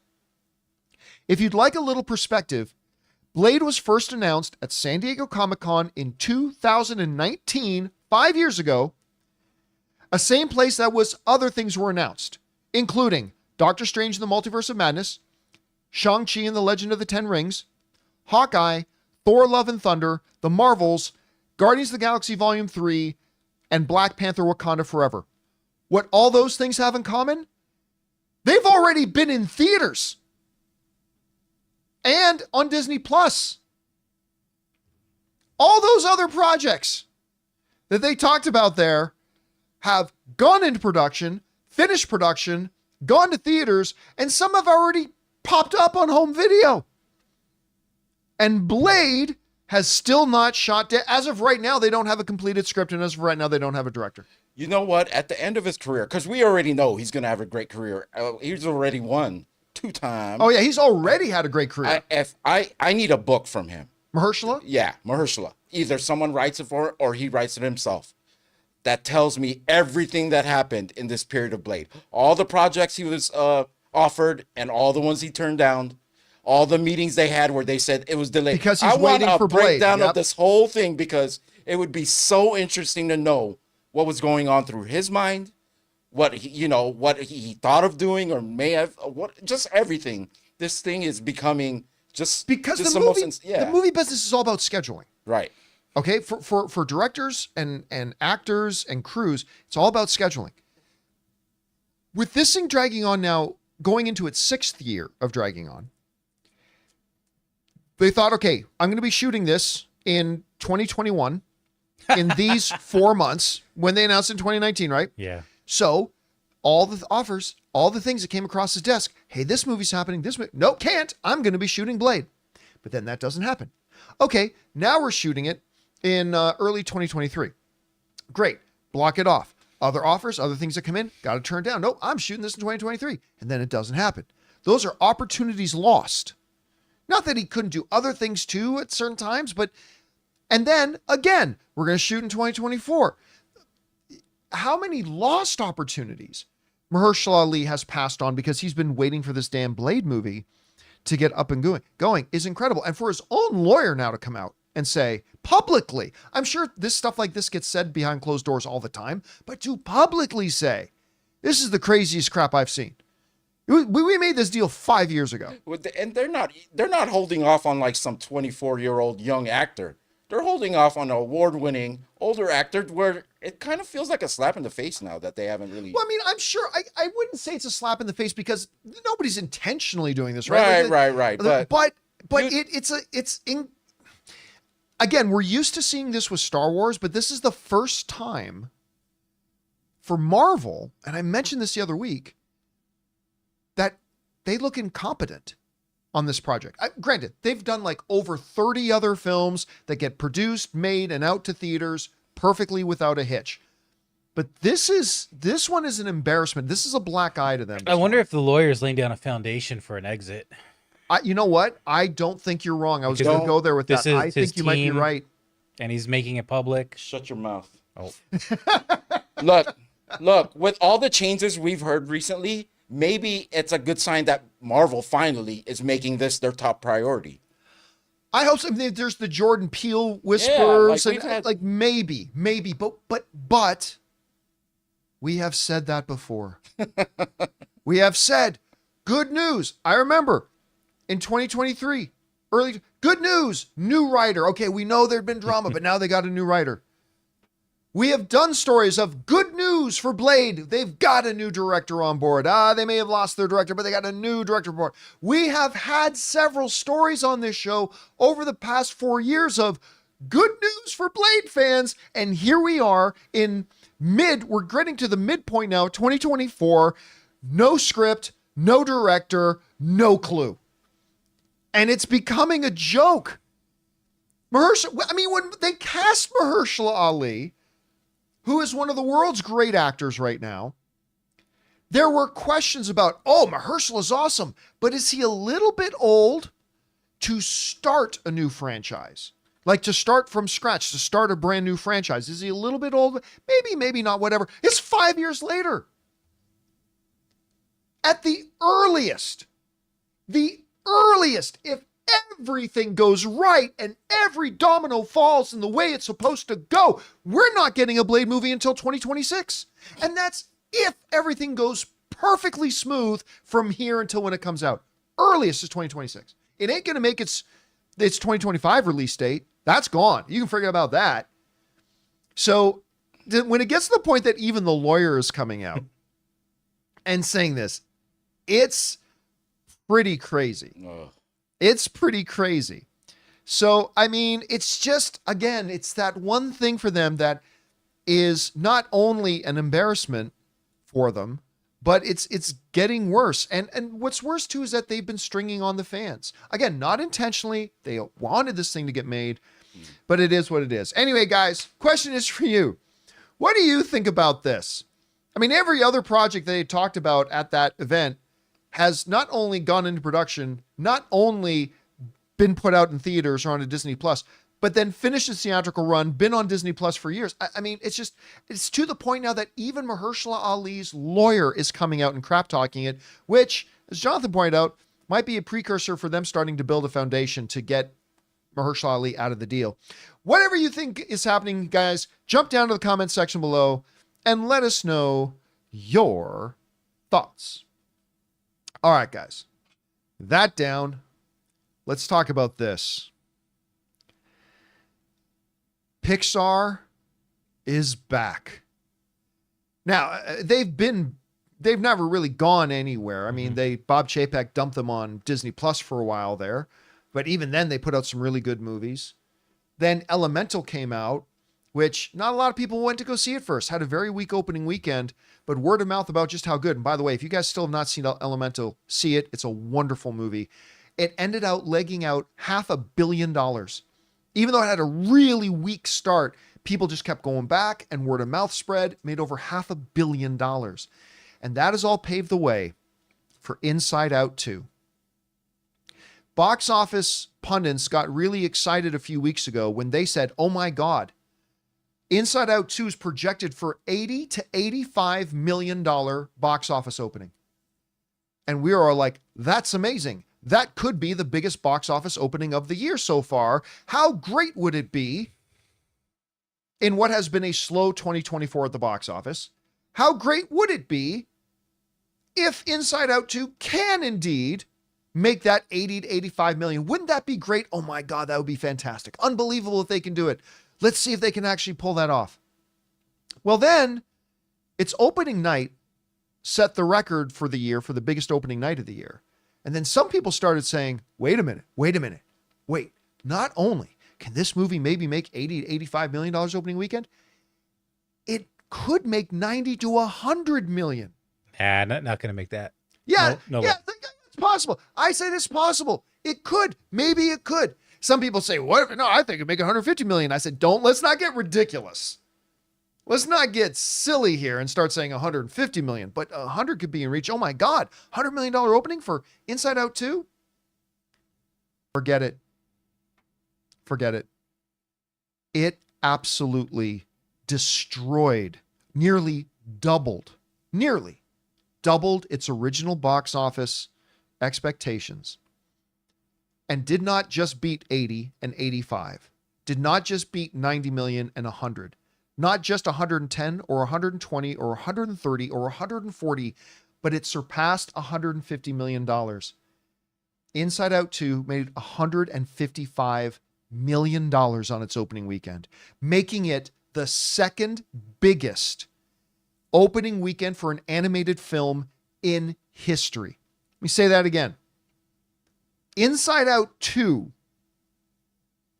If you'd like a little perspective, Blade was first announced at San Diego Comic-Con in 2019, 5 years ago, a same place that was other things were announced, including Doctor Strange in the Multiverse of Madness, Shang-Chi and the Legend of the Ten Rings, Hawkeye, Thor Love and Thunder, The Marvels, Guardians of the Galaxy Volume 3, and Black Panther Wakanda Forever. What all those things have in common? They've already been in theaters and on Disney Plus. All those other projects that they talked about there have gone into production, finished production, gone to theaters, and some have already popped up on home video. And Blade has still not shot. As of right now, they don't have a completed script, and as of right now, they don't have a director. You know what? At the end of his career, because we already know he's going to have a great career. He's already won 2 times. Oh, yeah, he's already had a great career. I need a book from him. Mahershala? Yeah, Mahershala. Either someone writes it for it or he writes it himself. That tells me everything that happened in this period of Blade. All the projects he was offered and all the ones he turned down. All the meetings they had where they said it was delayed. Because he's waiting for Blade. Breakdown of this whole thing, because it would be so interesting to know what was going on through his mind, what he thought of doing or may have, just everything. This thing is becoming just because just the movie business is all about scheduling. Right. Okay, for directors and actors and crews, it's all about scheduling. With this thing dragging on now, going into its 6th year of dragging on, they thought, okay, I'm going to be shooting this in 2021 in these 4 months when they announced in 2019, right? Yeah. So all the offers, all the things that came across his desk, hey, this movie's happening. No, can't. I'm going to be shooting Blade. But then that doesn't happen. Okay, now we're shooting it in early 2023. Great. Block it off. Other offers, other things that come in, got to turn down. No, I'm shooting this in 2023. And then it doesn't happen. Those are opportunities lost. Not that he couldn't do other things too at certain times, but, and then again, we're going to shoot in 2024. How many lost opportunities Mahershala Ali has passed on because he's been waiting for this damn Blade movie to get up and going is incredible. And for his own lawyer now to come out and say publicly, I'm sure this stuff like this gets said behind closed doors all the time, but to publicly say, this is the craziest crap I've seen. We made this deal 5 years ago. And they're not holding off on like some 24-year-old young actor. They're holding off on an award-winning older actor where it kind of feels like a slap in the face now that they haven't really. Well, I mean, I'm sure I wouldn't say it's a slap in the face because nobody's intentionally doing this, right? Right. But again, we're used to seeing this with Star Wars, but this is the first time for Marvel, and I mentioned this the other week, that they look incompetent on this project. Granted, they've done like over 30 other films that get produced, made, and out to theaters perfectly without a hitch. But this one is an embarrassment. This is a black eye to them. I wonder if the lawyer's laying down a foundation for an exit. You know what? I don't think you're wrong. I was going to go there with that. I think you might be right. And he's making it public. Shut your mouth. Oh. Look, with all the changes we've heard recently, maybe it's a good sign that Marvel finally is making this their top priority. I hope so. There's the Jordan Peele whispers, yeah, like maybe, but we have said that before. We have said good news. I remember in 2023, good news, new writer. Okay, we know there'd been drama, but now they got a new writer. We have done stories of good news for Blade. They've got a new director on board. They may have lost their director, but they got a new director on board. We have had several stories on this show over the past 4 years of good news for Blade fans. And here we are we're getting to the midpoint now, 2024. No script, no director, no clue. And it's becoming a joke. When they cast Mahershala Ali, who is one of the world's great actors right now, there were questions about, Mahershala is awesome, but is he a little bit old to start a new franchise? Like to start from scratch, to start a brand new franchise. Is he a little bit old? Maybe not, whatever. It's 5 years later. At the earliest, if everything goes right and every domino falls in the way it's supposed to go, we're not getting a Blade movie until 2026. And that's if everything goes perfectly smooth from here until when it comes out. Earliest is 2026. It ain't going to make its 2025 release date. That's gone. You can forget about that. So when it gets to the point that even the lawyer is coming out and saying this, it's pretty crazy. It's pretty crazy. So, it's just, again, it's that one thing for them that is not only an embarrassment for them, but it's getting worse. And what's worse too is that they've been stringing on the fans. Again, not intentionally. They wanted this thing to get made, but it is what it is. Anyway, guys, question is for you. What do you think about this? Every other project they talked about at that event has not only gone into production, not only been put out in theaters or on a Disney Plus, but then finished its theatrical run, been on Disney Plus for years. It's to the point now that even Mahershala Ali's lawyer is coming out and crap talking it, which, as Jonathan pointed out, might be a precursor for them starting to build a foundation to get Mahershala Ali out of the deal. Whatever you think is happening, guys, jump down to the comment section below and let us know your thoughts. All right, guys, that down. Let's talk about this. Pixar is back. Now, they've never really gone anywhere. Bob Chapek dumped them on Disney Plus for a while there, but even then they put out some really good movies. Then Elemental came out, which not a lot of people went to go see it first. Had a very weak opening weekend, but word of mouth about just how good. And by the way, if you guys still have not seen Elemental, see it. It's a wonderful movie. It ended out legging out $500 million. Even though it had a really weak start, people just kept going back and word of mouth spread, made over $500 million. And that has all paved the way for Inside Out 2. Box office pundits got really excited a few weeks ago when they said, oh my God, Inside Out 2 is projected for $80 to $85 million box office opening. And we are like, that's amazing. That could be the biggest box office opening of the year so far. How great would it be in what has been a slow 2024 at the box office? How great would it be if Inside Out 2 can indeed make that 80 to 85 million? Wouldn't that be great? Oh my God, that would be fantastic. Unbelievable if they can do it. Let's see if they can actually pull that off. Well, then its opening night set the record for the year for the biggest opening night of the year. And then some people started saying, wait a minute. Not only can this movie maybe make 80 to $85 million opening weekend, it could make 90 to 100 million. Not going to make that. Yeah. No yeah. Let's possible. I say this is possible. It could. Maybe it could. Some people say, what if, no, I think it'd make 150 million. I said, let's not get ridiculous. Let's not get silly here and start saying 150 million, but 100 could be in reach. Oh my God, $100 million opening for Inside Out 2? Forget it. Forget it. It absolutely destroyed, nearly doubled its original box office expectations, and did not just beat 80 and 85, did not just beat 90 million and 100, not just 110 or 120 or 130 or 140, but it surpassed $150 million. Inside Out 2 made $155 million on its opening weekend, making it the second biggest opening weekend for an animated film in history. Let me say that again. Inside Out 2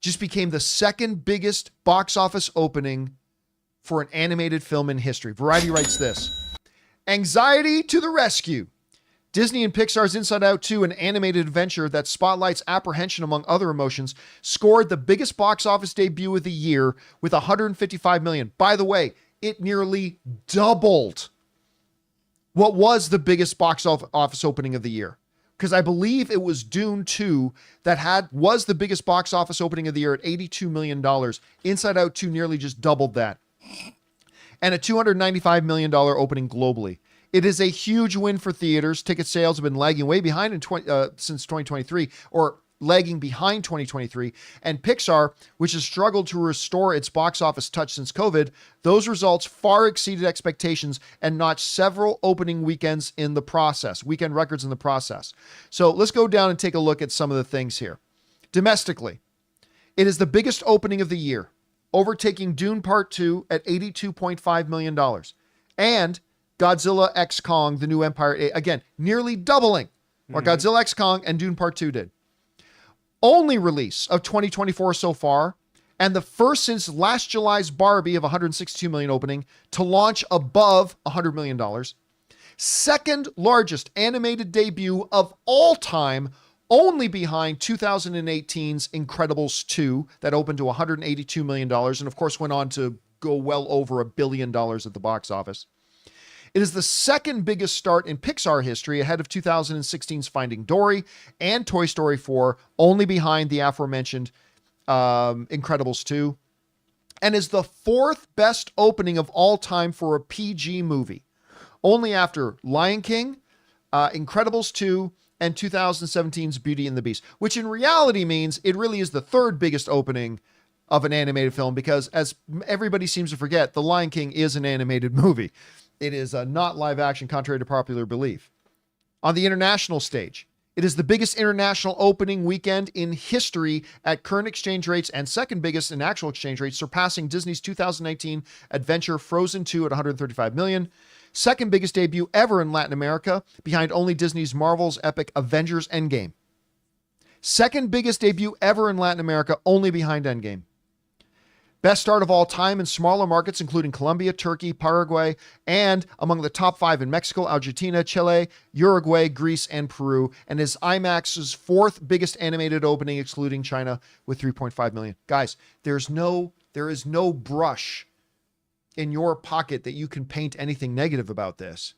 just became the second biggest box office opening for an animated film in history. Variety writes this: anxiety to the rescue. Disney and Pixar's Inside Out 2, an animated adventure that spotlights apprehension among other emotions, scored the biggest box office debut of the year with $155 million. By the way, it nearly doubled what was the biggest box office opening of the year. Because I believe it was Dune 2 that was the biggest box office opening of the year at $82 million. Inside Out 2 nearly just doubled that. And a $295 million opening globally. It is a huge win for theaters. Ticket sales have been lagging way behind since 2023, or lagging behind 2023. And Pixar, which has struggled to restore its box office touch since COVID, those results far exceeded expectations and notched several opening weekend records in the process. So let's go down and take a look at some of the things here. Domestically, it is the biggest opening of the year, overtaking Dune Part 2 at $82.5 million. And Godzilla X Kong, The New Empire, again, nearly doubling what Godzilla X Kong and Dune Part 2 did. Only release of 2024 so far, and the first since last July's Barbie of $162 million opening to launch above $100 million. Second largest animated debut of all time, only behind 2018's Incredibles 2 that opened to $182 million and of course went on to go well over $1 billion at the box office. It is the second biggest start in Pixar history, ahead of 2016's Finding Dory and Toy Story 4, only behind the aforementioned Incredibles 2, and is the fourth best opening of all time for a PG movie, only after Lion King, Incredibles 2, and 2017's Beauty and the Beast, which in reality means it really is the third biggest opening of an animated film, because as everybody seems to forget, The Lion King is an animated movie. It is not live action, contrary to popular belief. On the international stage, it is the biggest international opening weekend in history at current exchange rates and second biggest in actual exchange rates, surpassing Disney's 2019 adventure Frozen 2 at $135 million. Second biggest debut ever in Latin America, behind only Disney's Marvel's epic Avengers Endgame. Second biggest debut ever in Latin America, only behind Endgame. Best start of all time in smaller markets, including Colombia, Turkey, Paraguay, and among the top 5 in Mexico, Argentina, Chile, Uruguay, Greece, and Peru, and is IMAX's fourth biggest animated opening, excluding China, with 3.5 million. Guys, there is no brush in your pocket that you can paint anything negative about this.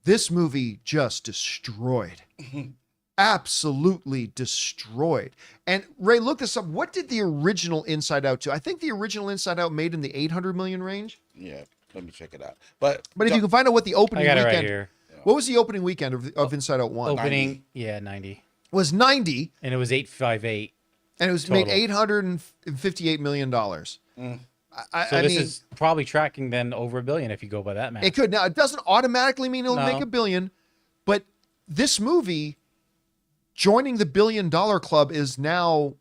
This movie just destroyed. Absolutely destroyed. And Ray, look this up. What did the original Inside Out do? I think the original Inside Out made in the 800 million range. Yeah, let me check it out. But if you can find out what the opening I got weekend, it right here. What was the opening weekend of Inside Out 1? Opening, 90. 90. Was 90. And it was 858. And it was total. made $858 million. So this is probably tracking then over $1 billion if you go by that math. It could. Now, it doesn't automatically mean it'll make $1 billion, but this movie joining the $1 billion club is now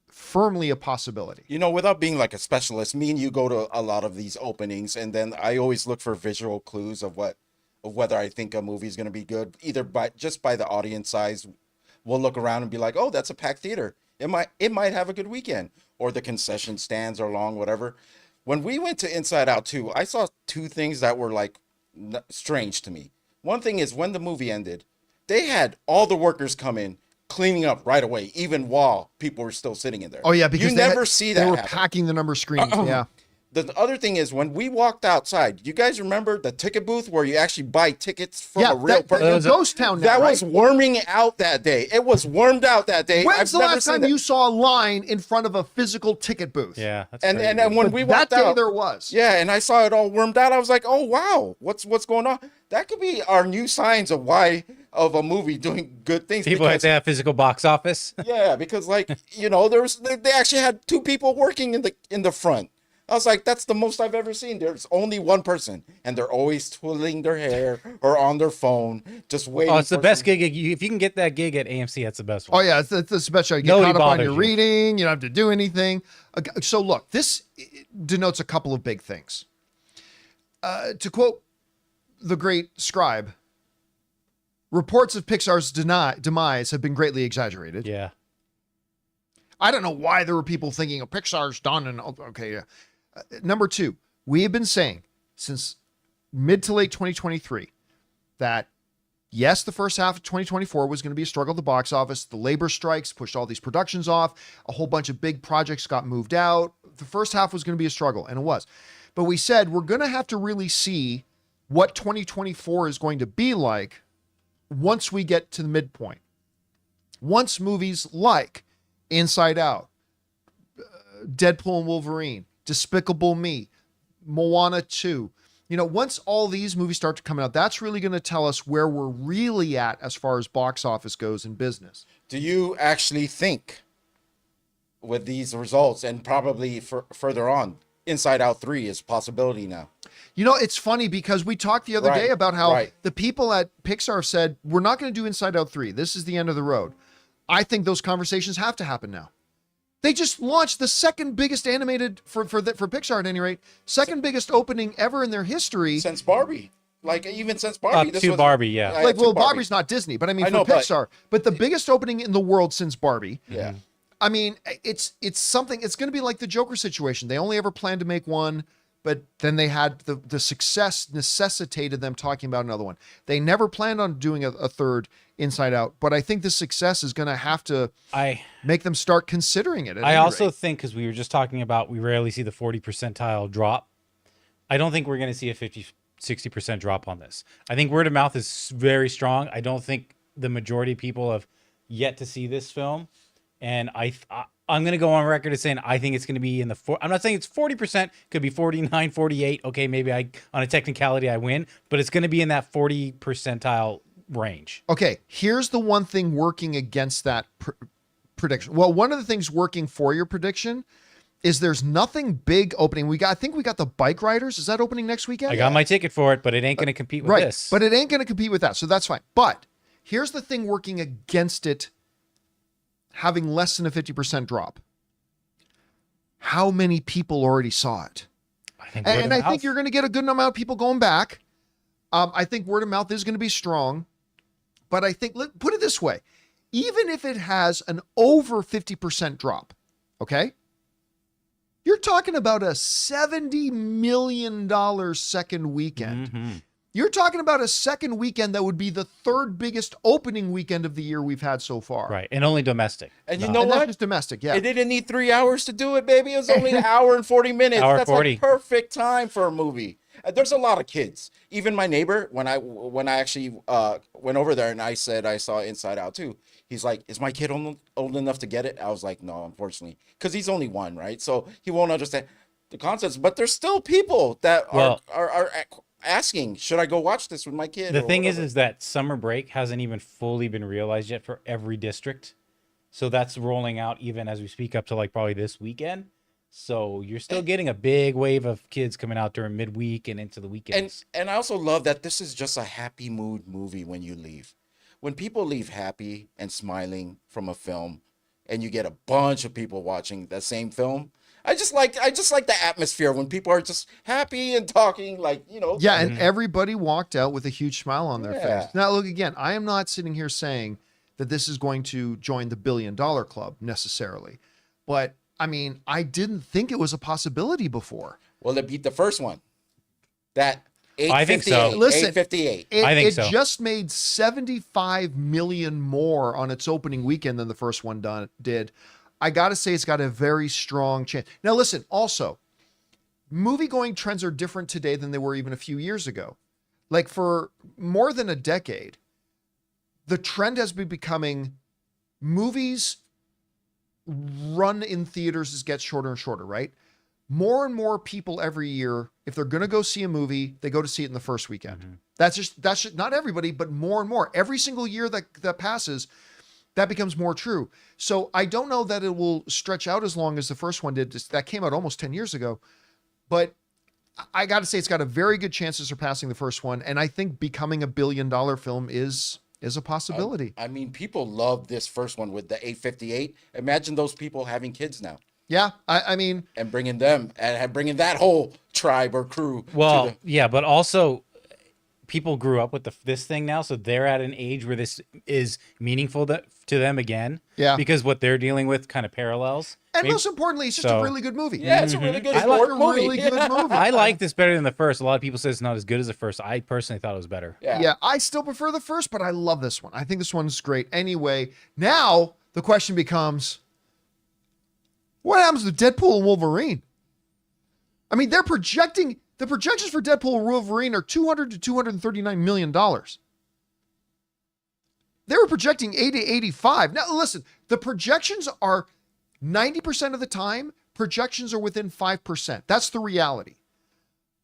firmly a possibility. You know, without being like a specialist, me and you go to a lot of these openings, and then I always look for visual clues of whether I think a movie is going to be good, either just by the audience size. We'll look around and be like, oh, that's a packed theater. It might have a good weekend, or the concession stands are long, whatever. When we went to Inside Out 2, I saw two things that were like strange to me. One thing is when the movie ended, they had all the workers come in cleaning up right away, even while people were still sitting in there. Oh yeah, because you never see that. They were happen. packing the number of screens. Yeah. The other thing is when we walked outside, you guys remember the ticket booth where you actually buy tickets from a real person? Ghost town now, that right? was warming out that day. It was warmed out that day. When's the last time that. you saw a line in front of a physical ticket booth? Yeah, that's and crazy. when we walked that day out, there was. Yeah, and I saw it all warmed out. I was like, oh wow, what's going on? That could be our new signs of a movie doing good things. People have to have physical box office. Yeah, because like they actually had 2 people working in the front. I was like, that's the most I've ever seen. There's only one person, and they're always twiddling their hair or on their phone, just waiting. Oh, it's the best gig. If you can get that gig at AMC, that's the best one. Oh yeah, it's the best show. You get Nobody caught up on bothers your you. reading. You don't have to do anything. So look, this denotes a couple of big things. To quote the great scribe, reports of Pixar's demise have been greatly exaggerated. Yeah. I don't know why there were people thinking, oh, Pixar's done. And okay, yeah. Number 2, we have been saying since mid to late 2023 that yes, the first half of 2024 was going to be a struggle at the box office. The labor strikes pushed all these productions off. A whole bunch of big projects got moved out. The first half was going to be a struggle, and it was. But we said we're going to have to really see what 2024 is going to be like once we get to the midpoint. Once movies like Inside Out, Deadpool and Wolverine, Despicable Me, Moana 2, once all these movies start to come out, that's really going to tell us where we're really at as far as box office goes in business. Do you actually think with these results and probably further on, Inside Out 3 is a possibility now? It's funny because we talked the other day about how the people at Pixar said, we're not going to do Inside Out 3. This is the end of the road. I think those conversations have to happen now. They just launched the second biggest animated for Pixar at any rate, second biggest opening ever in their history. Since Barbie. Like even since Barbie. Up to Barbie, yeah. Barbie's not Disney, but I mean for Pixar. But the biggest opening in the world since Barbie. Yeah. I mean, it's something, it's going to be like the Joker situation. They only ever planned to make one, but then they had the success necessitated them talking about another one. They never planned on doing a third Inside Out, but I think the success is going to have to make them start considering it. I also think, because we were just talking about, we rarely see the 40 percentile drop. I don't think we're going to see a 50-60% drop on this. I think word of mouth is very strong. I don't think the majority of people have yet to see this film. And I'm going to go on record as saying I think it's going to be in the I'm not saying it's 40%, could be 49, 48. Okay, maybe on a technicality I win, but it's going to be in that 40 percentile range. Okay, here's the one thing working against that prediction. Well, one of the things working for your prediction is there's nothing big opening. I think we got the Bike Riders. Is that opening next weekend? I got my ticket for it, but it ain't going to compete with this. But it ain't going to compete with that, so that's fine. But here's the thing working against it having less than a 50% drop. How many people already saw it? I think you're going to get a good amount of people going back. I think word of mouth is going to be strong. But I think, put it this way, even if it has an over 50% drop, okay? You're talking about a $70 million second weekend. Mm-hmm. You're talking about a second weekend that would be the third biggest opening weekend of the year we've had so far. Right, and only domestic. And you know That's what? just domestic, yeah. It didn't need 3 hours to do it, baby. It was only an hour and 40 minutes. That's 40. like perfect time for a movie. There's a lot of kids. Even my neighbor, when I actually went over there and I said I saw Inside Out too, he's like, "Is my kid old enough to get it?" I was like, "No, unfortunately," because he's only one, right? So he won't understand the concepts. But there's still people that are asking, "Should I go watch this with my kid?" The thing is that summer break hasn't even fully been realized yet for every district. So that's rolling out even as we speak up to like probably this weekend. So you're still getting a big wave of kids coming out during midweek and into the weekends. And I also love that this is just a happy mood movie when you leave. When people leave happy and smiling from a film and you get a bunch of people watching that same film, I just like the atmosphere when people are just happy and talking Yeah, and everybody walked out with a huge smile on their face. Now look, again, I am not sitting here saying that this is going to join the $1 billion club necessarily. But I mean, I didn't think it was a possibility before. Well, it beat the first one. That I think so. Listen, 858. I think it so. just made 75 million more on its opening weekend than the first one did. I got to say, it's got a very strong chance. Now, listen, also, movie-going trends are different today than they were even a few years ago. Like, for more than a decade, the trend has been becoming movies run in theaters gets shorter and shorter, right? More and more people every year, if they're going to go see a movie, they go to see it in the first weekend. Mhm. That's just not everybody, but more and more. Every single year that passes, that becomes more true. So I don't know that it will stretch out as long as the first one did. That came out almost 10 years ago. But I got to say, it's got a very good chance of surpassing the first one. And I think becoming $1 billion film is a possibility. I mean, people love this first one with the 858. Imagine those people having kids now Yeah, I mean, and bringing them and bringing that whole tribe or crew. Well, to the, yeah, but also people grew up with this thing now, so they're at an age where this is meaningful to them again. Yeah. Because what they're dealing with kind of parallels. and Maybe- most importantly, it's just so- a really good movie. yeah, it's a really good It's sport a movie. really good movie. I like this better than the first. A lot of people say it's not as good as the first. I personally thought it was better. Yeah, I still prefer the first, but I love this one. I think this one's great. Anyway, now the question becomes, what happens to Deadpool and Wolverine? I mean, the projections for Deadpool and Wolverine are $200 to $239 million. They were projecting 80 to 85. Now, listen, the projections are 90% of the time, projections are within 5%. That's the reality.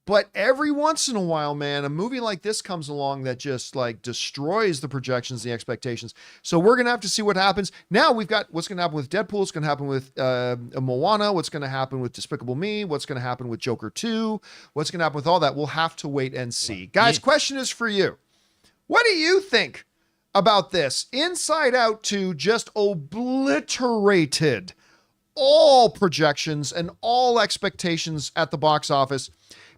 But every once in a while, man, a movie like this comes along that just like destroys the projections, the expectations. So we're going to have to see what happens. Now we've got what's going to happen with Deadpool, what's going to happen with Moana, what's going to happen with Despicable Me, what's going to happen with Joker 2, what's going to happen with all that. We'll have to wait and see. Guys, question is for you. What do you think about this? Inside Out 2 just obliterated all projections and all expectations at the box office,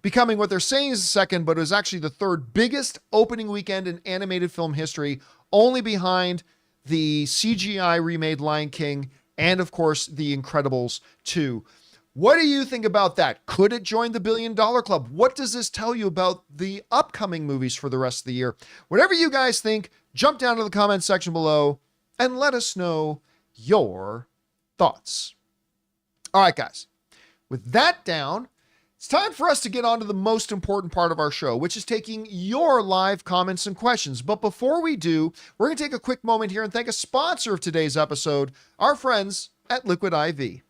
becoming what they're saying is the second, but it was actually the third biggest opening weekend in animated film history, only behind the CGI remade Lion King and, of course, The Incredibles 2. What do you think about that? Could it join the $1 billion club? What does this tell you about the upcoming movies for the rest of the year? Whatever you guys think, jump down to the comment section below and let us know your thoughts. All right, guys, with that down, it's time for us to get on to the most important part of our show, which is taking your live comments and questions. But before we do, we're going to take a quick moment here and thank a sponsor of today's episode, our friends at Liquid IV.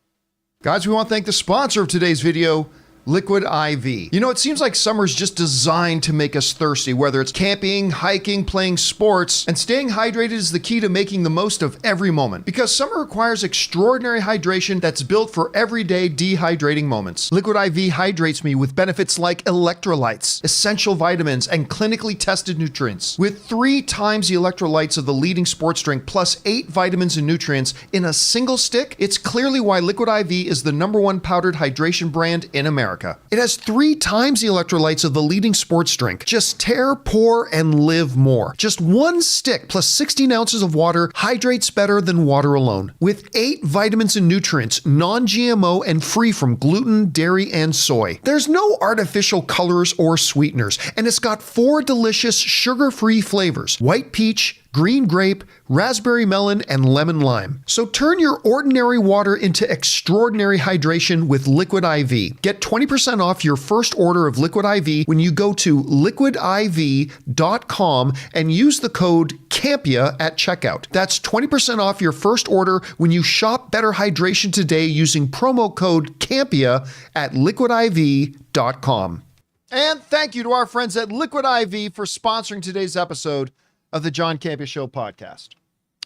Guys, we want to thank the sponsor of today's video, Liquid IV. You know, it seems like summer's just designed to make us thirsty, whether it's camping, hiking, playing sports, and staying hydrated is the key to making the most of every moment. Because summer requires extraordinary hydration that's built for everyday dehydrating moments. Liquid IV hydrates me with benefits like electrolytes, essential vitamins, and clinically tested nutrients. With 3 times the electrolytes of the leading sports drink, plus 8 vitamins and nutrients in a single stick, it's clearly why Liquid IV is the #1 powdered hydration brand in America. It has 3 times the electrolytes of the leading sports drink. Just tear, pour, and live more. Just 1 stick plus 16 ounces of water hydrates better than water alone. With 8 vitamins and nutrients, non-GMO and free from gluten, dairy, and soy. There's no artificial colors or sweeteners, and it's got 4 delicious sugar-free flavors: white peach, green grape, raspberry melon, and lemon lime. So turn your ordinary water into extraordinary hydration with Liquid IV. Get 20% off your first order of Liquid IV when you go to liquidiv.com and use the code Campea at checkout. That's 20% off your first order when you shop Better Hydration today using promo code Campea at liquidiv.com. And thank you to our friends at Liquid IV for sponsoring today's episode of the John Campea Show podcast.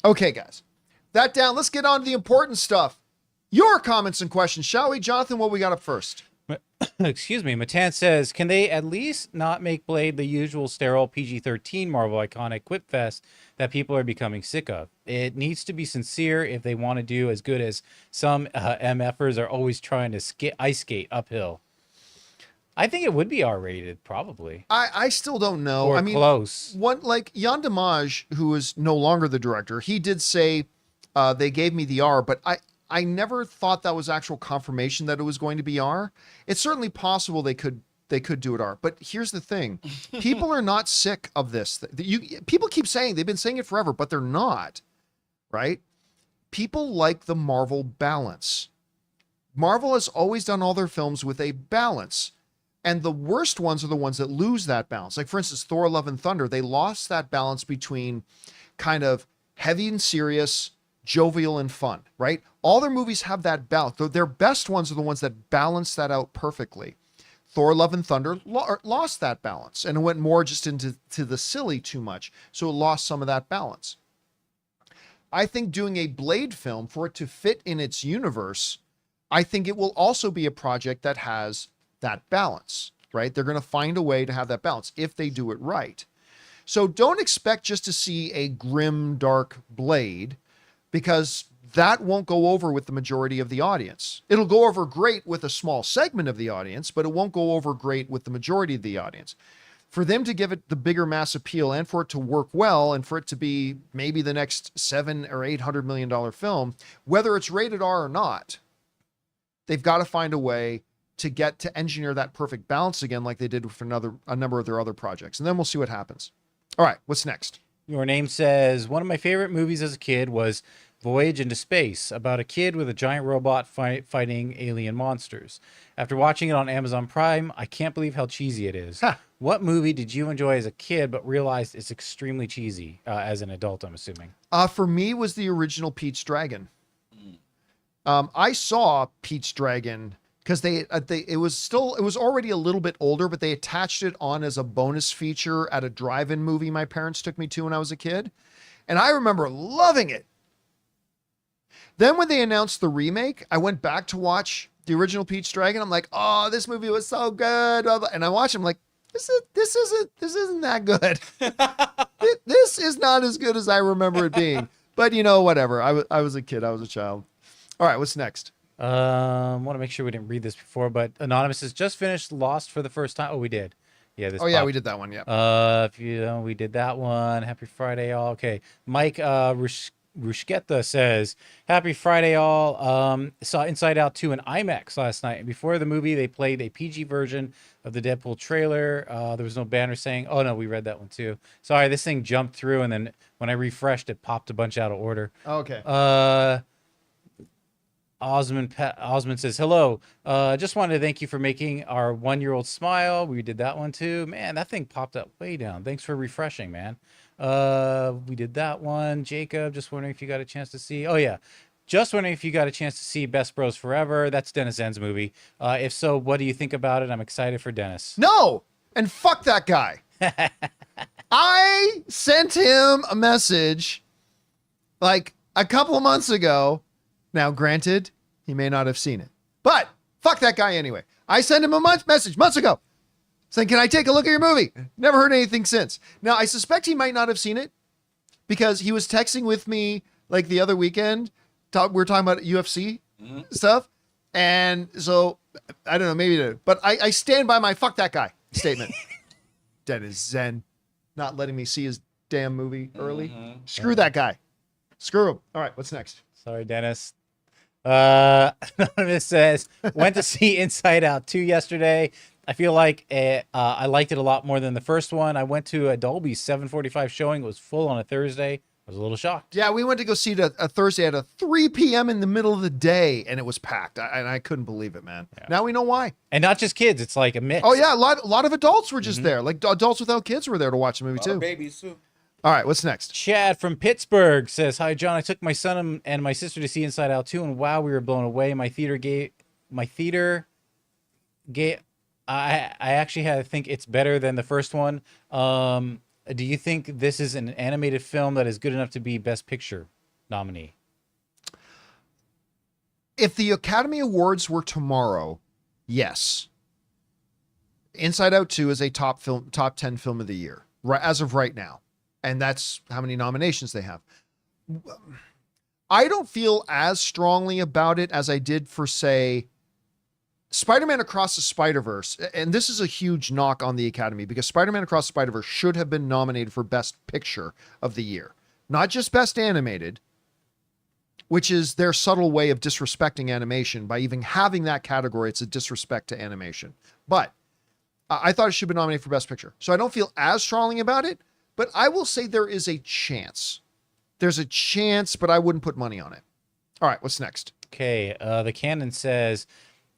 Okay, guys, that down. Let's get on to the important stuff. Your comments and questions, shall we? Jonathan, what we got up first? Excuse me. Matan says, can they at least not make Blade the usual sterile PG-13 Marvel iconic quip fest that people are becoming sick of? It needs to be sincere if they want to do as good as some MFers are always trying to ice skate uphill. I think it would be R-rated, probably. I still don't know. Or I mean, close. One, like Yann Dimage, who is no longer the director, he did say they gave me the R, but I never thought that was actual confirmation that it was going to be R. It's certainly possible they could they could do it R. But here's the thing. People are not sick of this. People keep saying, they've been saying it forever, but they're not, right? People like the Marvel balance. Marvel has always done all their films with a balance. And the worst ones are the ones that lose that balance. Like, for instance, Thor: Love and Thunder, they lost that balance between kind of heavy and serious, jovial and fun, right? All their movies have that balance. Their best ones are the ones that balance that out perfectly. Thor: Love and Thunder lost that balance, and it went more just into the silly too much. So it lost some of that balance. I think doing a Blade film, for it to fit in its universe, I think it will also be a project that has that balance, right? They're going to find a way to have that balance if they do it right. So don't expect just to see a grim, dark Blade, because that won't go over with the majority of the audience. It'll go over great with a small segment of the audience, but it won't go over great with the majority of the audience. For them to give it the bigger mass appeal and for it to work well and for it to be maybe the next $700 or $800 million film, whether it's rated R or not, they've got to find a way to get to engineer that perfect balance again, like they did with a number of their other projects. And then we'll see what happens. All right, what's next? Your Name says, one of my favorite movies as a kid was Voyage into Space, about a kid with a giant robot fighting alien monsters. After watching it on Amazon Prime, I can't believe how cheesy it is. Ha. What movie did you enjoy as a kid but realized it's extremely cheesy as an adult, I'm assuming? For me, was the original Pete's Dragon. I saw Pete's Dragon because it was already a little bit older, but they attached it on as a bonus feature at a drive-in movie my parents took me to when I was a kid. And I remember loving it. Then when they announced the remake, I went back to watch the original Pete's Dragon. I'm like, oh, this movie was so good. And I watched it, I'm like, this isn't that good. This is not as good as I remember it being. But whatever. I was a kid. I was a child. All right, what's next? Want to make sure we didn't read this before, but Anonymous has just finished Lost for the first time. Oh, we did. Yeah. Yeah, we did that one. Yeah. We did that one. Happy Friday, all. Okay. Mike Rushketa says, happy Friday, all. Saw Inside Out 2 in IMAX last night. And before the movie, they played a PG version of the Deadpool trailer. There was no banner saying, oh, no, we read that one too. Sorry, this thing jumped through, and then when I refreshed, it popped a bunch out of order. Okay. Osmond says, hello. Just wanted to thank you for making our 1-year-old smile. We did that one too. Man, that thing popped up way down. Thanks for refreshing, man. We did that one. Jacob, just wondering if you got a chance to see. Oh, yeah. Just wondering if you got a chance to see Best Bros Forever. That's Dennis Zen's movie. If so, what do you think about it? I'm excited for Dennis. No! And fuck that guy. I sent him a message like a couple of months ago. Now, granted, he may not have seen it, but fuck that guy anyway. I sent him a message months ago saying, can I take a look at your movie? Never heard anything since. Now, I suspect he might not have seen it because he was texting with me like the other weekend. We were talking about UFC stuff. And so, I don't know, maybe, but I stand by my fuck that guy statement. Dennis Zen not letting me see his damn movie early. Screw that guy. Screw him. All right, what's next? Sorry, Dennis. Anonymous says, went to see Inside Out 2 yesterday. I feel like I liked it a lot more than the first one. I went to a Dolby 7:45 showing. It was full on a Thursday. I was a little shocked. Yeah, we went to go see it a Thursday at a 3 p.m. in the middle of the day, and it was packed. And I couldn't believe it, man. Yeah. Now we know why. And not just kids. It's like a mix. Oh, yeah. A lot of adults were just there. Like adults without kids were there to watch the movie, too. Babies, too. All right, what's next? Chad from Pittsburgh says, hi, John. I took my son and my sister to see Inside Out 2, and wow, we were blown away. I actually think it's better than the first one. Do you think this is an animated film that is good enough to be Best Picture nominee? If the Academy Awards were tomorrow, yes. Inside Out 2 is a top 10 film of the year, right, as of right now. And that's how many nominations they have. I don't feel as strongly about it as I did for, say, Spider-Man Across the Spider-Verse. And this is a huge knock on the Academy because Spider-Man Across the Spider-Verse should have been nominated for Best Picture of the year. Not just Best Animated, which is their subtle way of disrespecting animation. By even having that category, it's a disrespect to animation. But I thought it should be nominated for Best Picture. So I don't feel as strongly about it, but I will say there is a chance. There's a chance, but I wouldn't put money on it. All right, what's next? Okay, the canon says,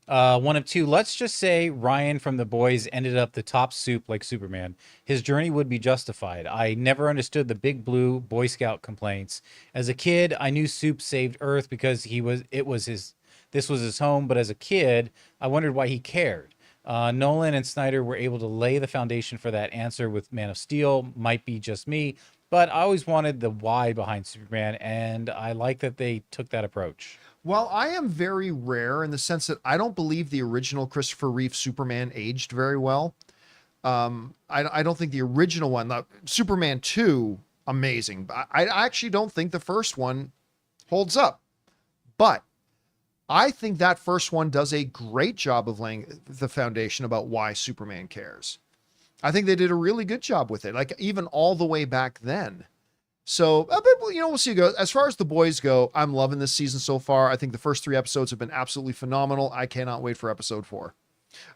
one of two. Let's just say Ryan from The Boys ended up the top soup like Superman. His journey would be justified. I never understood the Big Blue Boy Scout complaints. As a kid, I knew Soup saved Earth because this was his home. But as a kid, I wondered why he cared. Nolan and Snyder were able to lay the foundation for that answer with Man of Steel. Might be just me, but I always wanted the why behind Superman, and I like that they took that approach. Well, I am very rare in the sense that I don't believe the original Christopher Reeve Superman aged very well. I don't think the original one, Superman 2, amazing. But I actually don't think the first one holds up. But I think that first one does a great job of laying the foundation about why Superman cares. I think they did a really good job with it, like even all the way back then. So, but, we'll see. As far as The Boys go, I'm loving this season so far. I think the first 3 episodes have been absolutely phenomenal. I cannot wait for episode 4.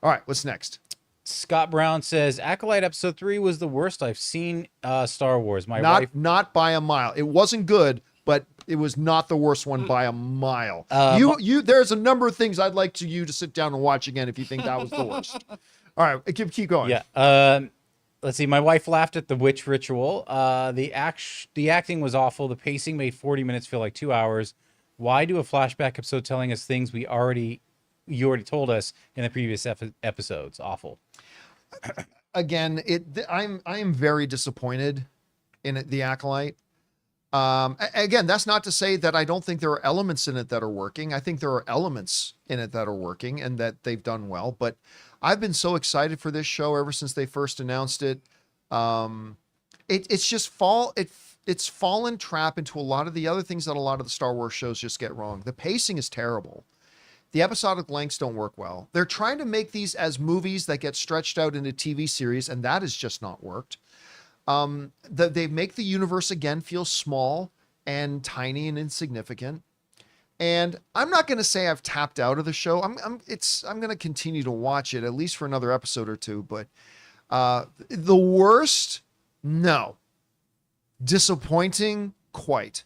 All right, what's next? Scott Brown says, Acolyte episode 3 was the worst I've seen Star Wars. Not by a mile. It wasn't good, but it was not the worst one by a mile. There's a number of things I'd like you to sit down and watch again if you think that was the worst. All right, keep going. Yeah. Let's see. My wife laughed at the witch ritual. The acting was awful. The pacing made 40 minutes feel like 2 hours. Why do a flashback episode telling us things you already told us in the previous episodes? Awful. Again, I am very disappointed in The Acolyte. Again, that's not to say that I don't think there are elements in it that are working. I think there are elements in it that are working and that they've done well, but I've been so excited for this show ever since they first announced it. It's fallen trap into a lot of the other things that a lot of the Star Wars shows just get wrong. The pacing is terrible. The episodic lengths don't work well. They're trying to make these as movies that get stretched out into TV series, and that has just not worked. They make the universe again feel small and tiny and insignificant. And I'm not going to say I've tapped out of the show. I'm going to continue to watch it at least for another episode or two. But the worst, no. Disappointing, quite.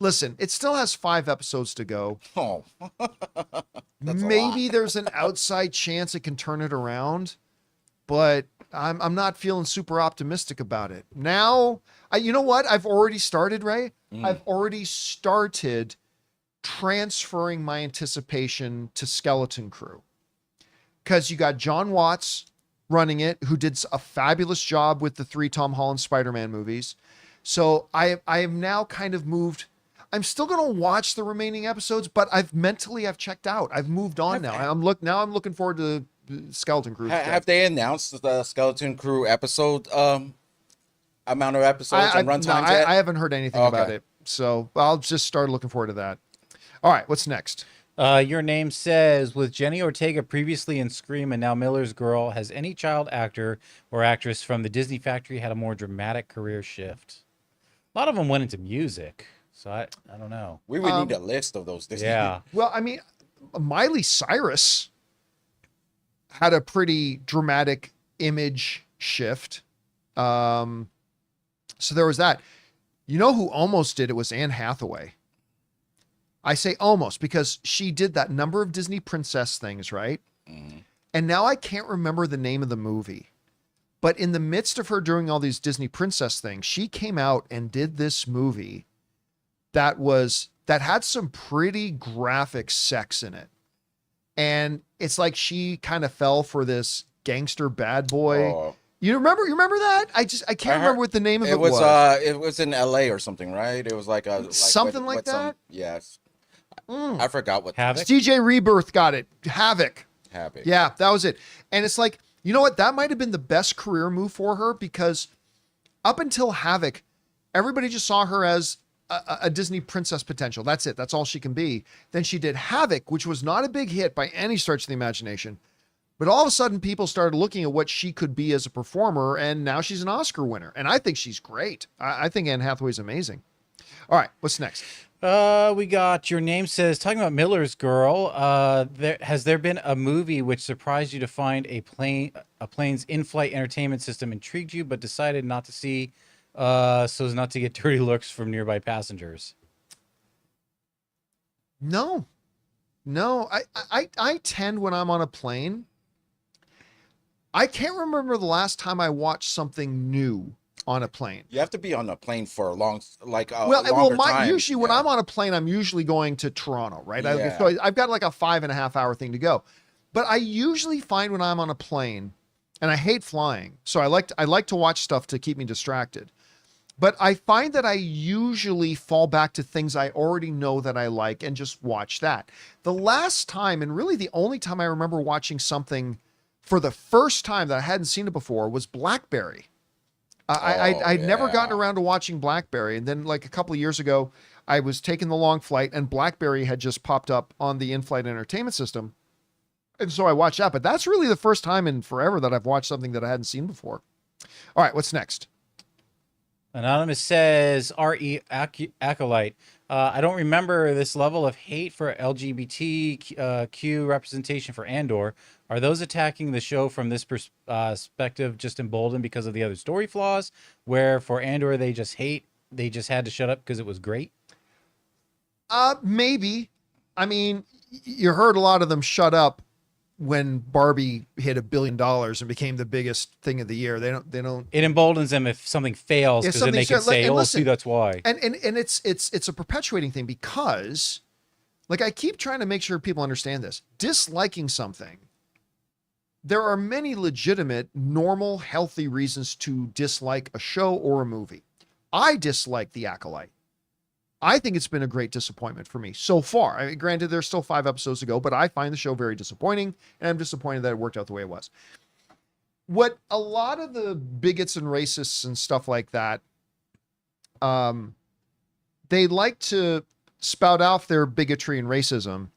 Listen. It still has 5 episodes to go. Oh, maybe there's an outside chance it can turn it around, but I'm not feeling super optimistic about it. Now, you know what? I've already started, Ray. I've already started transferring my anticipation to Skeleton Crew. Because you got John Watts running it, who did a fabulous job with the 3 Tom Holland Spider-Man movies. So I have now kind of moved. I'm still going to watch the remaining episodes, but I've checked out. I've moved on now. I'm looking forward to Skeleton Crew. Have they announced the Skeleton Crew episode amount of episodes and runtimes yet? I haven't heard anything about it, so I'll just start looking forward to that. All right, what's next? Your name says, with Jenny Ortega previously in Scream and now Miller's Girl, has any child actor or actress from the Disney factory had a more dramatic career shift? A lot of them went into music, so I don't know. We would need a list of those Disney. Yeah. Well, I mean, Miley Cyrus had a pretty dramatic image shift. So there was that. You know who almost did it was Anne Hathaway. I say almost because she did that number of Disney princess things, right? And now I can't remember the name of the movie. But in the midst of her doing all these Disney princess things, she came out and did this movie that had some pretty graphic sex in it. And it's like she kind of fell for this gangster bad boy. Oh. You remember that? I can't remember what the name of it was. It was in LA or something, right? It was like something like that. Yes. I forgot what. Havoc? DJ Rebirth got it. Havoc. Yeah, that was it. And it's like, you know what? That might have been the best career move for her, because up until Havoc, everybody just saw her as a Disney princess potential. That's it. That's all she can be. Then she did Havoc, which was not a big hit by any stretch of the imagination. But all of a sudden, people started looking at what she could be as a performer, and now she's an Oscar winner. And I think she's great. I think Anne Hathaway's amazing. All right, what's next? We got Your Name Says, talking about Miller's Girl. Has there been a movie which surprised you to find a plane's in-flight entertainment system intrigued you, but decided not to see, so as not to get dirty looks from nearby passengers? No, no. I tend, when I'm on a plane, I can't remember the last time I watched something new on a plane. You have to be on a plane for a long, like a Well, longer time. usually when I'm on a plane, I'm usually going to Toronto, right? Yeah. So I've got like a 5.5 hour thing to go. But I usually find when I'm on a plane, and I hate flying, so I like to watch stuff to keep me distracted. But I find that I usually fall back to things I already know that I like and just watch that. The last time, and really the only time I remember watching something for the first time that I hadn't seen it before, was Blackberry. I'd never gotten around to watching Blackberry. And then like a couple of years ago, I was taking the long flight and Blackberry had just popped up on the in-flight entertainment system. And so I watched that, but that's really the first time in forever that I've watched something that I hadn't seen before. All right, what's next? Anonymous says, R.E. Acolyte. I don't remember this level of hate for LGBTQ representation for Andor. Are those attacking the show from this perspective just emboldened because of the other story flaws, where for Andor they just had to shut up because it was great? Maybe. I mean, you heard a lot of them shut up when Barbie hit $1 billion and became the biggest thing of the year. They don't. It emboldens them if something fails, because then they can say, "Oh, see, that's why." And it's a perpetuating thing, because, like, I keep trying to make sure people understand this. Disliking something, there are many legitimate, normal, healthy reasons to dislike a show or a movie. I dislike The Acolyte. I think it's been a great disappointment for me so far. I mean, granted, there's still 5 episodes to go, but I find the show very disappointing, and I'm disappointed that it worked out the way it was. What a lot of the bigots and racists and stuff like that, they like to spout off their bigotry and racism,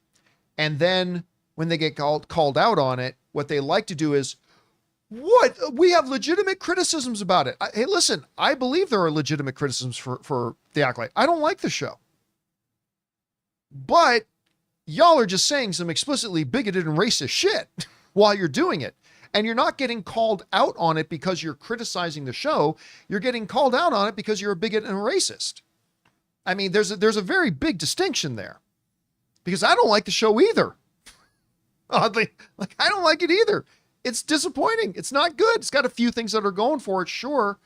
and then when they get called out on it, what they like to do is, what? We have legitimate criticisms about it. Hey, listen, I believe there are legitimate criticisms for The Acolyte. I don't like the show. But y'all are just saying some explicitly bigoted and racist shit while you're doing it. And you're not getting called out on it because you're criticizing the show. You're getting called out on it because you're a bigot and a racist. I mean, there's a very big distinction there. Because I don't like the show either. Oddly, like, I don't like it either. It's disappointing. It's not good. It's got a few things that are going for it, sure.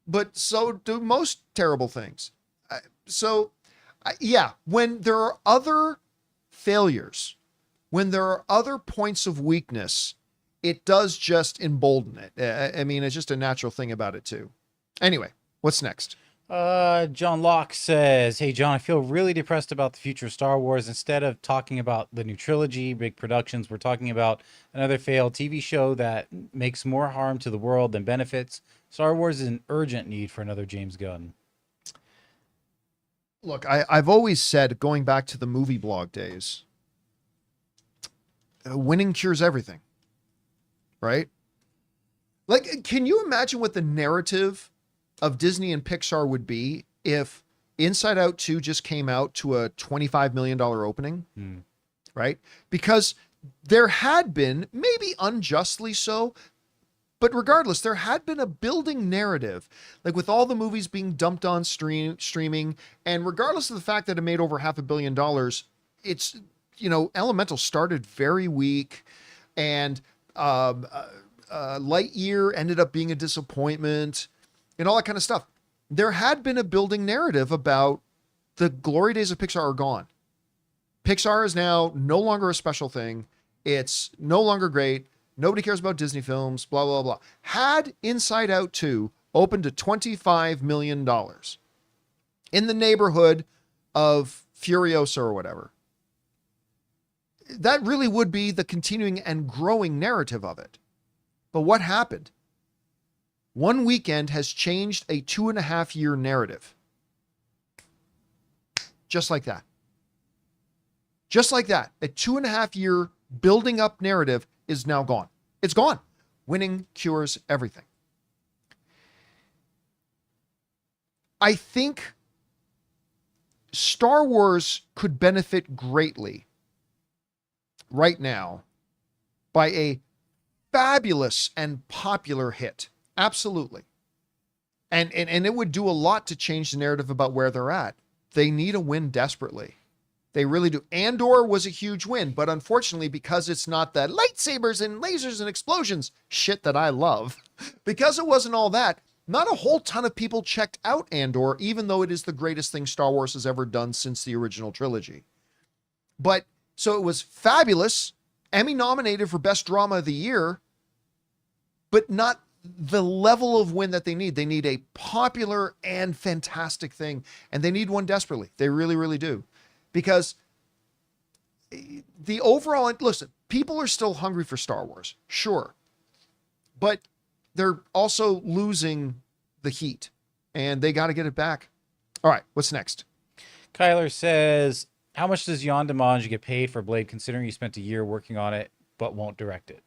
But so do most terrible things. Yeah, when there are other failures, when there are other points of weakness, it does just embolden it. I mean, it's just a natural thing about it too. Anyway, what's next? John Locke says, "Hey John, I feel really depressed about the future of Star Wars. Instead of talking about the new trilogy, big productions, we're talking about another failed TV show that makes more harm to the world than benefits. Star Wars is in urgent need for another James Gunn." Look, I've always said, going back to the movie blog days, winning cures everything, right? Like, can you imagine what the narrative of Disney and Pixar would be if Inside Out 2 just came out to a $25 million opening, right? Because there had been, maybe unjustly so, but regardless, there had been a building narrative, like with all the movies being dumped on streaming, and regardless of the fact that it made over $500 million, it's, Elemental started very weak, and Lightyear ended up being a disappointment, and all that kind of stuff. There had been a building narrative about the glory days of Pixar are gone. Pixar is now no longer a special thing. It's no longer great. Nobody cares about Disney films, blah, blah, blah. Had Inside Out 2 opened to $25 million in the neighborhood of Furiosa or whatever, that really would be the continuing and growing narrative of it. But what happened? One weekend has changed a 2.5-year narrative. Just like that. Just like that. A 2.5-year building up narrative is now gone. It's gone. Winning cures everything. I think Star Wars could benefit greatly right now by a fabulous and popular hit. Absolutely. And it would do a lot to change the narrative about where they're at. They need a win desperately. They really do. Andor was a huge win, but unfortunately, because it's not that lightsabers and lasers and explosions shit that I love, because it wasn't all that, not a whole ton of people checked out Andor, even though it is the greatest thing Star Wars has ever done since the original trilogy. But so it was fabulous, Emmy nominated for Best Drama of the Year, but not the level of win that they need. They need a popular and fantastic thing, and they need one desperately. They really, really do. Because the overall, listen, people are still hungry for Star Wars, sure, but they're also losing the heat, and they got to get it back. All right, what's next? Kyler says, how much does Jan Demange get paid for Blade, considering he spent a year working on it but won't direct it?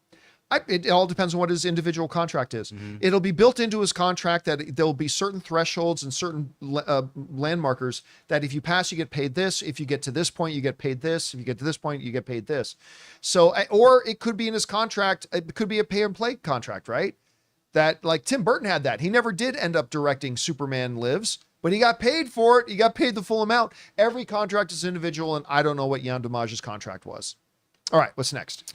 It all depends on what his individual contract is. It'll be built into his contract that there'll be certain thresholds and certain landmarkers that if you pass, you get paid this. If you get to this point, you get paid this. If you get to this point, you get paid this. So, or it could be in his contract. It could be a pay and play contract, right? That, like Tim Burton had that. He never did end up directing Superman Lives, but he got paid for it. He got paid the full amount. Every contract is individual, and I don't know what Jan Demange's contract was. All right, what's next?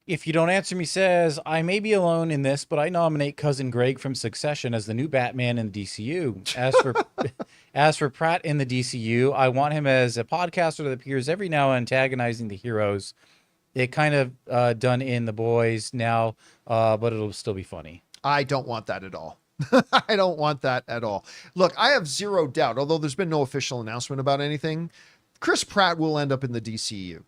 If you don't answer me, says, I may be alone in this, but I nominate cousin Greg from Succession as the new Batman in the DCU. As for Pratt in the DCU, I want him as a podcaster that appears every now and antagonizing the heroes. It kind of done in The Boys now, but it'll still be funny. I don't want that at all. I don't want that at all. Look, I have zero doubt, although there's been no official announcement about anything, Chris Pratt will end up in the DCU.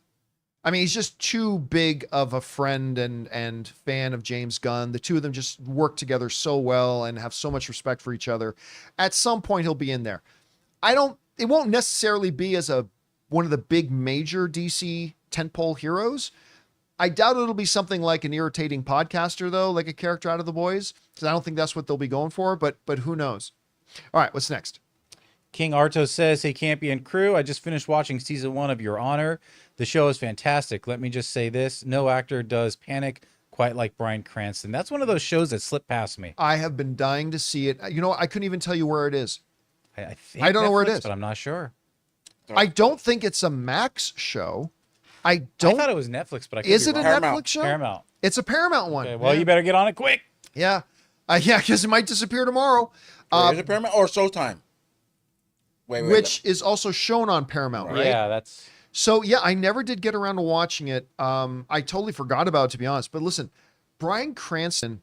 I mean, he's just too big of a friend and fan of James Gunn. The two of them just work together so well and have so much respect for each other. At some point, he'll be in there. It won't necessarily be as one of the big major DC tentpole heroes. I doubt it'll be something like an irritating podcaster, though, like a character out of The Boys, because I don't think that's what they'll be going for, but who knows? All right, what's next? King Arto says, hey, Campea and crew, I just finished watching season 1 of Your Honor. The show is fantastic. Let me just say this. No actor does panic quite like Bryan Cranston. That's one of those shows that slipped past me. I have been dying to see it. You know, I couldn't even tell you where it is. I think I don't know where it Netflix, is, but I'm not sure. I don't think it's a Max show. I thought it was Netflix, but I could Is be it a wrong. Netflix show? Paramount. It's a Paramount one. Okay, well, you better get on it quick. Yeah. Yeah, because it might disappear tomorrow. Is it Paramount or Showtime? Wait, which is also shown on Paramount, right? Yeah, that's... So, yeah, I never did get around to watching it. I totally forgot about it, to be honest. But listen, Bryan Cranston,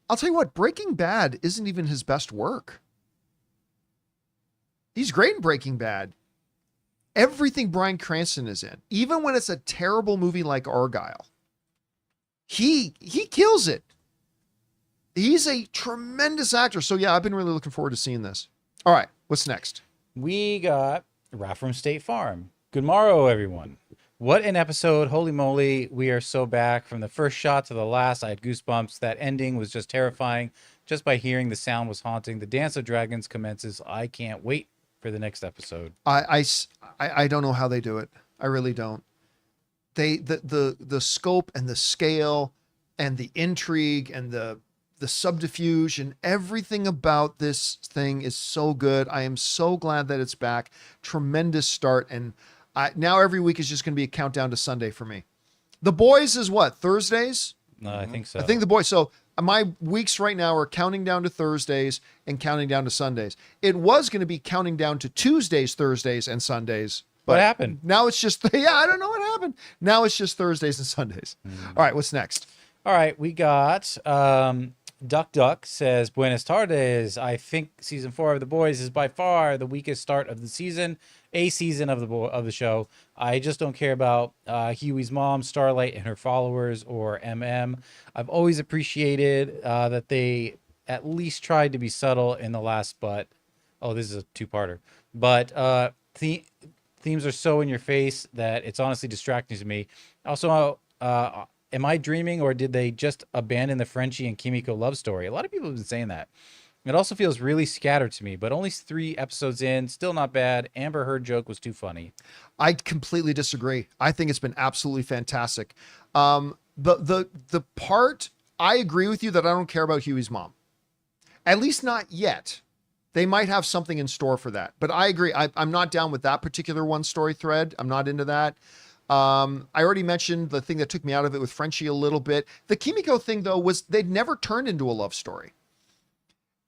I'll tell you what, Breaking Bad isn't even his best work. He's great in Breaking Bad. Everything Bryan Cranston is in, even when it's a terrible movie like Argyle, he kills it. He's a tremendous actor. So, yeah, I've been really looking forward to seeing this. All right, what's next? We got Ralph from State Farm. Good morrow, everyone. What an episode. Holy moly, we are so back. From the first shot to the last, I had goosebumps. That ending was just terrifying. Just by hearing the sound was haunting. The Dance of Dragons commences. I can't wait for the next episode. I don't know how they do it. I really don't. The scope and the scale and the intrigue and the subterfuge and everything about this thing is so good. I am so glad that it's back. Tremendous start. And now every week is just going to be a countdown to Sunday for me. The Boys is what? Thursdays? No, I think so. I think The Boys. So my weeks right now are counting down to Thursdays and counting down to Sundays. It was going to be counting down to Tuesdays, Thursdays, and Sundays. But what happened? Now it's just, I don't know what happened. Now it's just Thursdays and Sundays. All right, what's next? All right, we got Duck says, Buenas tardes. I think season 4 of The Boys is by far the weakest start of the season. A season of the show. I just don't care about Huey's mom, Starlight, and her followers, or I've always appreciated that they at least tried to be subtle in the last, but this is a two-parter. But themes are so in your face that it's honestly distracting to me. Also, am I dreaming, or did they just abandon the Frenchie and Kimiko love story? A lot of people have been saying that. It also feels really scattered to me, but only 3 episodes in, still not bad. Amber Heard joke was too funny. I completely disagree. I think it's been absolutely fantastic. The part I agree with you that I don't care about Huey's mom, at least not yet. They might have something in store for that, but I agree. I'm not down with that particular one story thread. I'm not into that. I already mentioned the thing that took me out of it with Frenchie a little bit. The Kimiko thing though was they'd never turned into a love story.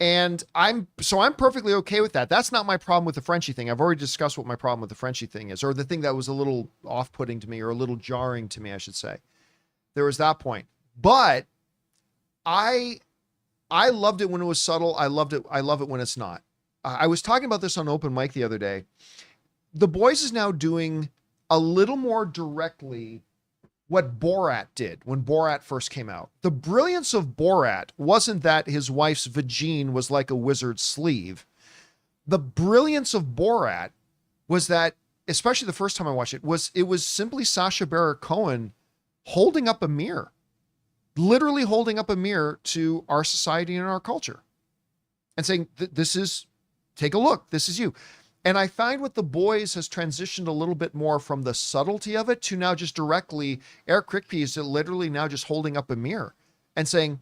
And I'm perfectly okay with that. That's not my problem with the Frenchie thing. I've already discussed what my problem with the Frenchie thing is, or the thing that was a little off-putting to me, or a little jarring to me, I should say. There was that point. But I loved it when it was subtle. I love it when it's not. I was talking about this on open mic the other day. The Boys is now doing a little more directly what Borat did when Borat first came out. The brilliance of Borat wasn't that his wife's vagine was like a wizard's sleeve. The brilliance of Borat was that, especially the first time I watched it, it was simply Sacha Baron Cohen holding up a mirror, literally holding up a mirror to our society and our culture and saying, this is, take a look, this is you. And I find with The Boys has transitioned a little bit more from the subtlety of it to now just directly, Eric Kripke is literally now just holding up a mirror and saying,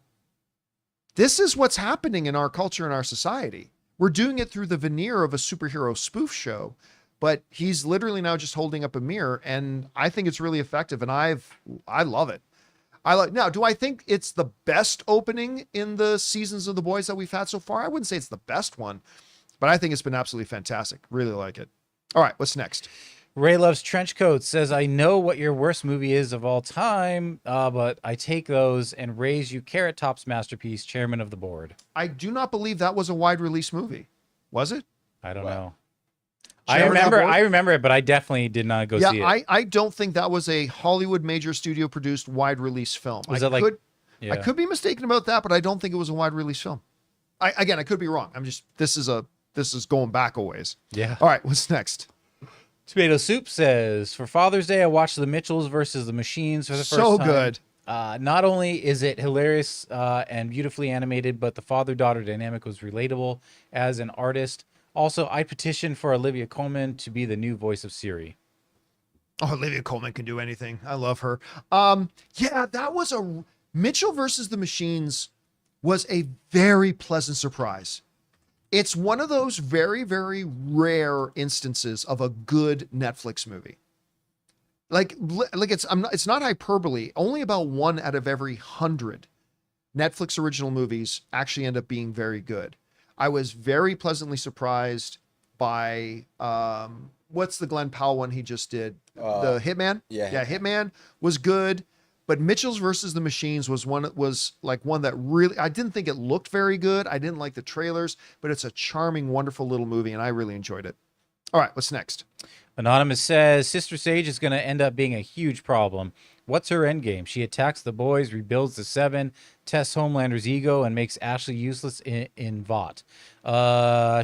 this is what's happening in our culture and our society. We're doing it through the veneer of a superhero spoof show, but he's literally now just holding up a mirror. And I think it's really effective. And I love it. Now, do I think it's the best opening in the seasons of The Boys that we've had so far? I wouldn't say it's the best one, but I think it's been absolutely fantastic. Really like it. All right, what's next? Ray Loves Trenchcoat says, I know what your worst movie is of all time, but I take those and raise you Carrot Top's masterpiece, Chairman of the Board. I do not believe that was a wide release movie. Was it? I don't What? know. Chairman of the Board? I remember it, but I definitely did not go see it. I don't think that was a Hollywood major studio produced wide release film. Was I it like- could, Yeah. I could be mistaken about that, but I don't think it was a wide release film. I could be wrong. This is going back a ways. Yeah. All right, what's next? Tomato Soup says, for Father's Day, I watched The Mitchells versus the Machines for the first time. So good. Not only is it hilarious and beautifully animated, but the father-daughter dynamic was relatable as an artist. Also, I petitioned for Olivia Colman to be the new voice of Siri. Oh, Olivia Colman can do anything. I love her. Yeah, that was Mitchell versus the Machines was a very pleasant surprise. It's one of those very, very rare instances of a good Netflix movie. Like it's not hyperbole. Only about 1 out of every 100 Netflix original movies actually end up being very good. I was very pleasantly surprised by what's the Glenn Powell one he just did? The Hitman? Yeah. Hitman was good. But Mitchell's versus the Machines was one that really, I didn't think it looked very good. I didn't like the trailers, but it's a charming, wonderful little movie, and I really enjoyed it. All right, what's next? Anonymous says, Sister Sage is going to end up being a huge problem. What's her endgame? She attacks the boys, rebuilds the Seven, tests Homelander's ego, and makes Ashley useless in Vought.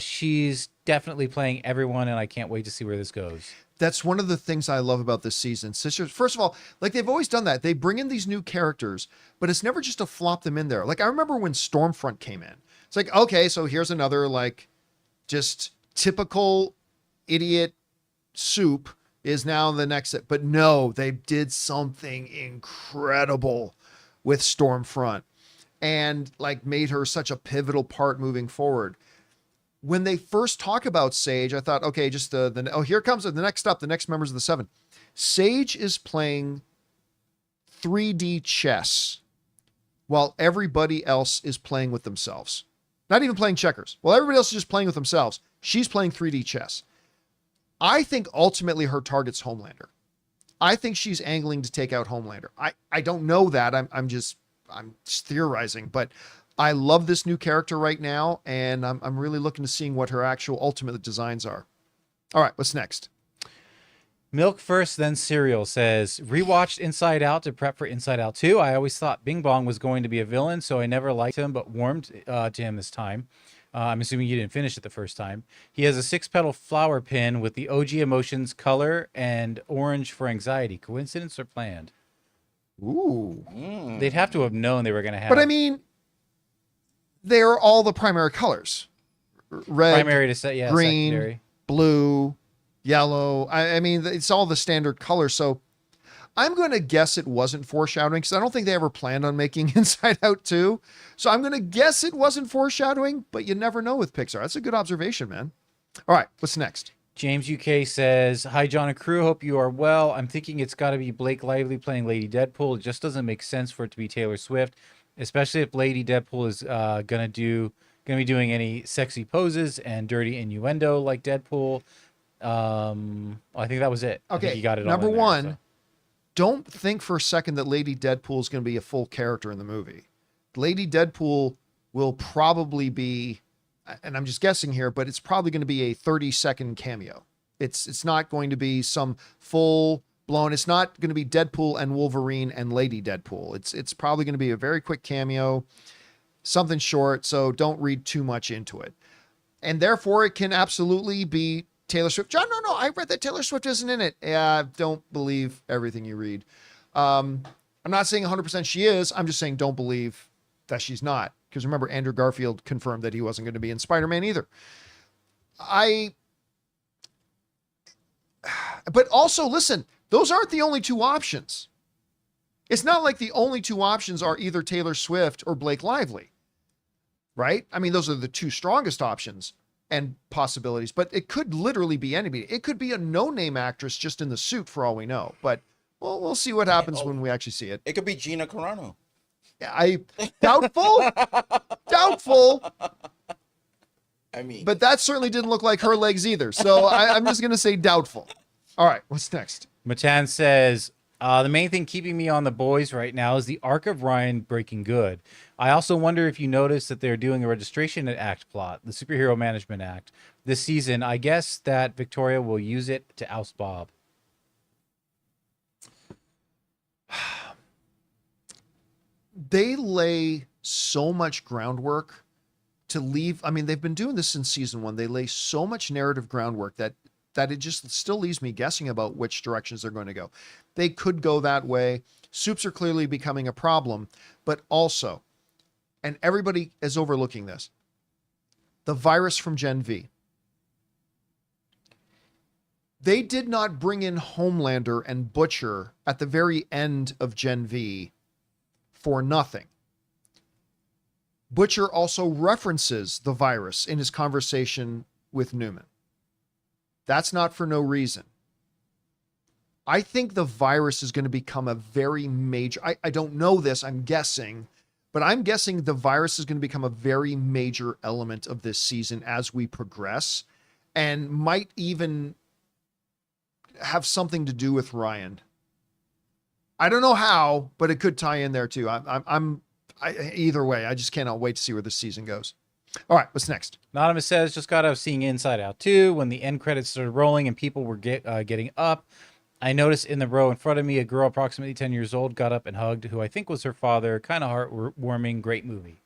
She's definitely playing everyone, and I can't wait to see where this goes. That's one of the things I love about this season. Sisters, first of all, like they've always done that. They bring in these new characters, but it's never just to flop them in there. Like I remember when Stormfront came in. It's like, okay, so here's another like just typical idiot soup is now the next. But no, they did something incredible with Stormfront and like made her such a pivotal part moving forward. When they first talk about Sage, I thought, okay, just here comes the next members of the Seven. Sage is playing 3D chess while everybody else is playing with themselves. Not even playing checkers. While everybody else is just playing with themselves, she's playing 3D chess. I think ultimately her target's Homelander. I think she's angling to take out Homelander. I don't know that. I'm just theorizing, but I love this new character right now, and I'm really looking to seeing what her actual ultimate designs are. All right, what's next? Milk First, Then Cereal says, rewatched Inside Out to prep for Inside Out 2. I always thought Bing Bong was going to be a villain, so I never liked him, but warmed to him this time. I'm assuming you didn't finish it the first time. He has a 6-petal flower pin with the OG emotions, color, and orange for anxiety. Coincidence or planned? Ooh. They'd have to have known they were going to have... But I mean... they're all the primary colors. Red, Primary to set, yeah, green, secondary. blue, yellow. I mean, it's all the standard colors. So I'm going to guess it wasn't foreshadowing because I don't think they ever planned on making Inside Out 2. So I'm going to guess it wasn't foreshadowing, but you never know with Pixar. That's a good observation, man. All right, what's next? James UK says, "Hi, John and crew. Hope you are well. I'm thinking it's got to be Blake Lively playing Lady Deadpool. It just doesn't make sense for it to be Taylor Swift, especially if Lady Deadpool is gonna be doing any sexy poses and dirty innuendo like Deadpool." I think that was it. I think Okay, you got it. number all in there, one, so. don't think for a second that Lady Deadpool is going to be a full character in the movie. Lady Deadpool will probably be, and I'm just guessing here, but it's probably going to be a 30-second cameo. It's not going to be some full blown. It's not going to be Deadpool and Wolverine and Lady Deadpool. It's probably going to be a very quick cameo, something short. So don't read too much into it, and therefore it can absolutely be Taylor Swift. John, no, I read that Taylor Swift isn't in it. Yeah, don't believe everything you read. I'm not saying 100% she is. I'm just saying don't believe that she's not. Because remember, Andrew Garfield confirmed that he wasn't going to be in Spider-Man either. But also, listen, those aren't the only two options. It's not like the only two options are either Taylor Swift or Blake Lively, right? I mean, those are the two strongest options and possibilities, but it could literally be anybody. It could be a no-name actress just in the suit for all we know, but we'll see what happens when we actually see it. It could be Gina Carano. Doubtful. I mean, But that certainly didn't look like her legs either. So I'm just going to say doubtful. All right, what's next? Matan says, "The main thing keeping me on The Boys right now is the arc of Ryan breaking good. I also wonder if you noticed that they're doing a registration act plot, the Superhero Management Act, this season. I guess that Victoria will use it to oust Bob." They lay so much groundwork to leave. I mean, they've been doing this since season one. They lay so much narrative groundwork that it just still leaves me guessing about which directions they're going to go. They could go that way. Soups are clearly becoming a problem, but also, and everybody is overlooking this, the virus from Gen V. They did not bring in Homelander and Butcher at the very end of Gen V for nothing. Butcher also references the virus in his conversation with Newman. That's not for no reason. I think the virus is going to become a very major, I don't know this, I'm guessing, but I'm guessing the virus is going to become a very major element of this season as we progress, and might even have something to do with Ryan. I don't know how, but it could tie in there too. Either way, I just cannot wait to see where this season goes. All right, what's next? Anonymous says, "Just got out of seeing Inside Out 2 when the end credits started rolling and people were getting up. I noticed in the row in front of me, a girl approximately 10 years old got up and hugged who I think was her father. Kind of heartwarming. Great movie."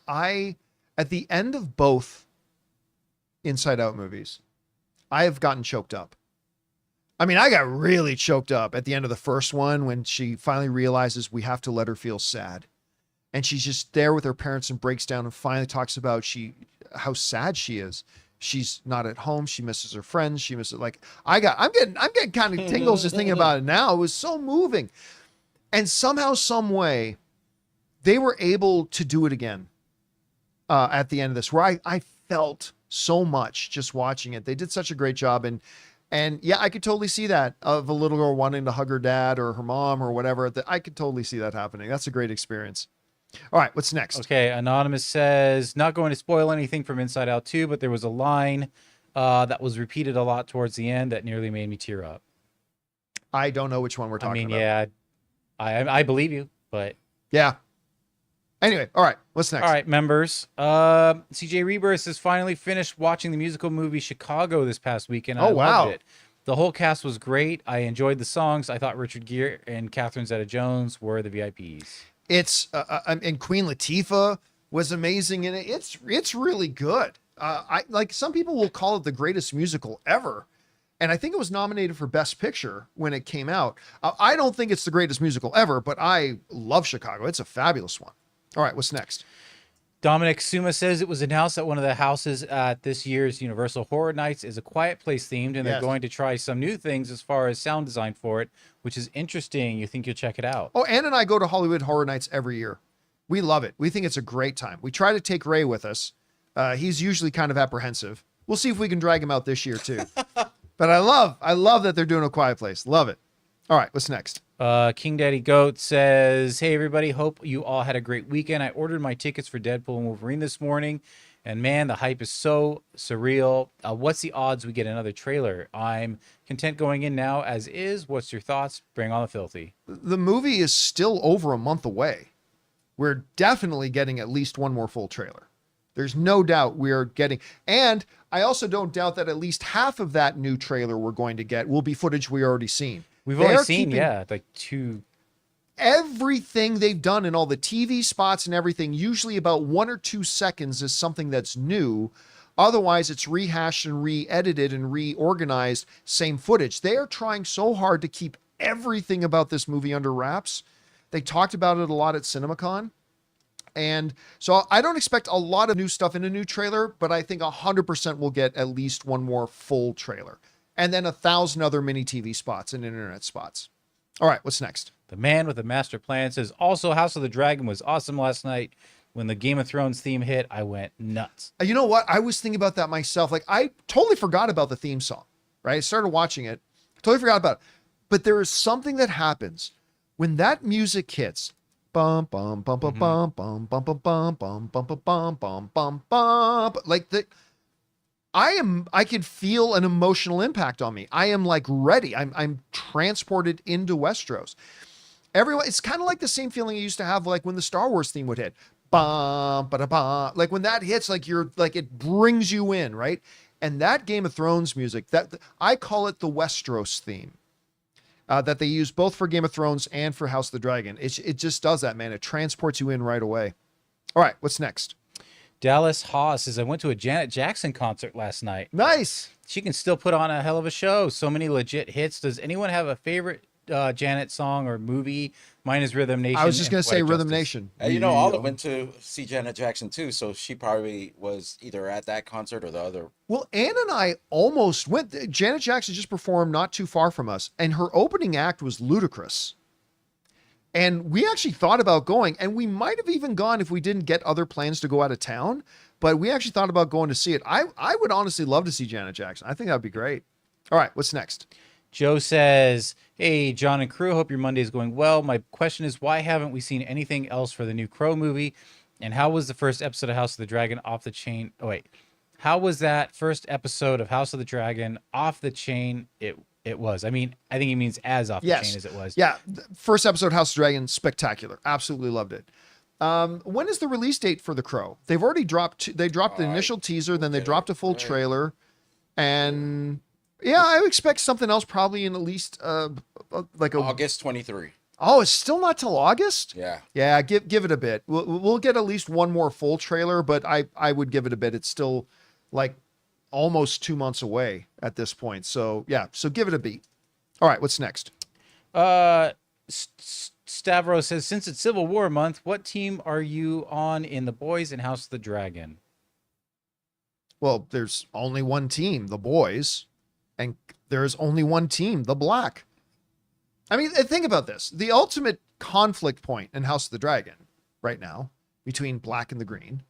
At the end of both Inside Out movies, I have gotten choked up. I mean, I got really choked up at the end of the first one when she finally realizes we have to let her feel sad. And she's just there with her parents and breaks down and finally talks about how sad she is. She's not at home. She misses her friends. She misses, like, I'm getting kind of tingles just thinking about it now. It was so moving. And somehow, some way, they were able to do it again at the end of this, where I felt so much just watching it. They did such a great job. And yeah, I could totally see that, of a little girl wanting to hug her dad or her mom or whatever. I could totally see that happening. That's a great experience. All right, what's next? Okay, Anonymous says, "Not going to spoil anything from Inside Out 2, but there was a line that was repeated a lot towards the end that nearly made me tear up." I don't know which one we're talking about. Yeah, I believe you, but yeah. Anyway, all right, what's next? all right, members. CJ Rebirth has finally finished watching the musical movie Chicago this past weekend. I wow. loved it. The whole cast was great. I enjoyed the songs. I thought Richard Gere and Catherine Zeta-Jones were the VIPs. It's and Queen Latifah was amazing in it. It's really good. I like, some people will call it the greatest musical ever, and I think it was nominated for Best Picture when it came out. I don't think it's the greatest musical ever, but I love Chicago. It's a fabulous one. All right, what's next? Dominic Suma says it was announced that one of the houses at this year's Universal Horror Nights is a Quiet Place themed, and they're Yes. going to try some new things as far as sound design for it, which is interesting. You think you'll check it out? Oh, Ann and I go to Hollywood Horror Nights every year. We love it. We think it's a great time. We try to take Ray with us. He's usually kind of apprehensive. We'll see if we can drag him out this year too. But I love that they're doing a Quiet Place. Love it. All right, what's next? King Daddy Goat says, "Hey everybody, hope you all had a great weekend. I ordered my tickets for Deadpool and Wolverine this morning, and man, the hype is so surreal. What's the odds we get another trailer? I'm content going in now as is. What's your thoughts? Bring on the filthy." The movie is still over a month away. We're definitely getting at least one more full trailer. There's no doubt we're getting, and I also don't doubt that at least half of that new trailer we're going to get will be footage we already seen. We've They're only seen, keeping like two. everything they've done in all the TV spots and everything. Usually about 1 or 2 seconds is something that's new. Otherwise, it's rehashed and re-edited and reorganized, same footage. They are trying so hard to keep everything about this movie under wraps. They talked about it a lot at CinemaCon. And so I don't expect a lot of new stuff in a new trailer, but I think 100% we'll get at least one more full trailer. And then 1,000 other mini TV spots and internet spots. All right, what's next? The man with the master plan says, also, House of the Dragon was awesome last night. When the Game of Thrones theme hit, I went nuts. You know what? I was thinking about that myself. Like, I totally forgot about the theme song, right? I started watching it, totally forgot about it. But there is something that happens when that music hits. Bum bum bum bum bum bum bum bum bum bum bum bum bum bum bum bum. Like the, I can feel an emotional impact on me. I am like ready. I'm transported into Westeros. Everyone, it's kind of like the same feeling I used to have like when the Star Wars theme would hit. Bum, ba-da-bum. Like when that hits, like you're like it brings you in, right? And that Game of Thrones music, that I call it the Westeros theme. That they use both for Game of Thrones and for House of the Dragon. It just does that, man. It transports you in right away. All right, what's next? Dallas Haas says, I went to a Janet Jackson concert last night. Nice. She can still put on a hell of a show. So many legit hits. Does anyone have a favorite Janet song or movie? Mine is Rhythm Nation. I was just going and to say Poetic Rhythm Justice. Nation. You know, Olive went to see Janet Jackson too, so she probably was either at that concert or the other. Well, Ann and I almost went. Janet Jackson just performed not too far from us, and her opening act was ludicrous. And we actually thought about going, and we might have even gone if we didn't get other plans to go out of town, but we actually thought about going to see it. I would honestly love to see Janet Jackson. I think that would be great. All right, what's next? Joe says, hey, John and crew, hope your Monday is going well. My question is, why haven't we seen anything else for the new Crow movie? And how was the first episode of House of the Dragon off the chain? Oh, wait. How was that first episode of House of the Dragon off the chain? It was. I mean, I think he means as off the chain as it was. Yeah. First episode, House of Dragon, spectacular. Absolutely loved it. When is the release date for The Crow? They've already dropped, they dropped the initial teaser, then they dropped a full trailer. And yeah, I would expect something else probably in at least like August 23. Oh, it's still not till August? Yeah. Yeah, give it a bit. We'll get at least one more full trailer, but I would give it a bit. It's still like almost 2 months away at this point. So yeah, so give it a beat. All right, what's next? Stavros says, since it's Civil War month, what team are you on in The Boys and House of the Dragon? Well, there's only one team, the Boys, and there's only one team, the Black. I mean, think about this. The ultimate conflict point in House of the Dragon right now between Black and the Green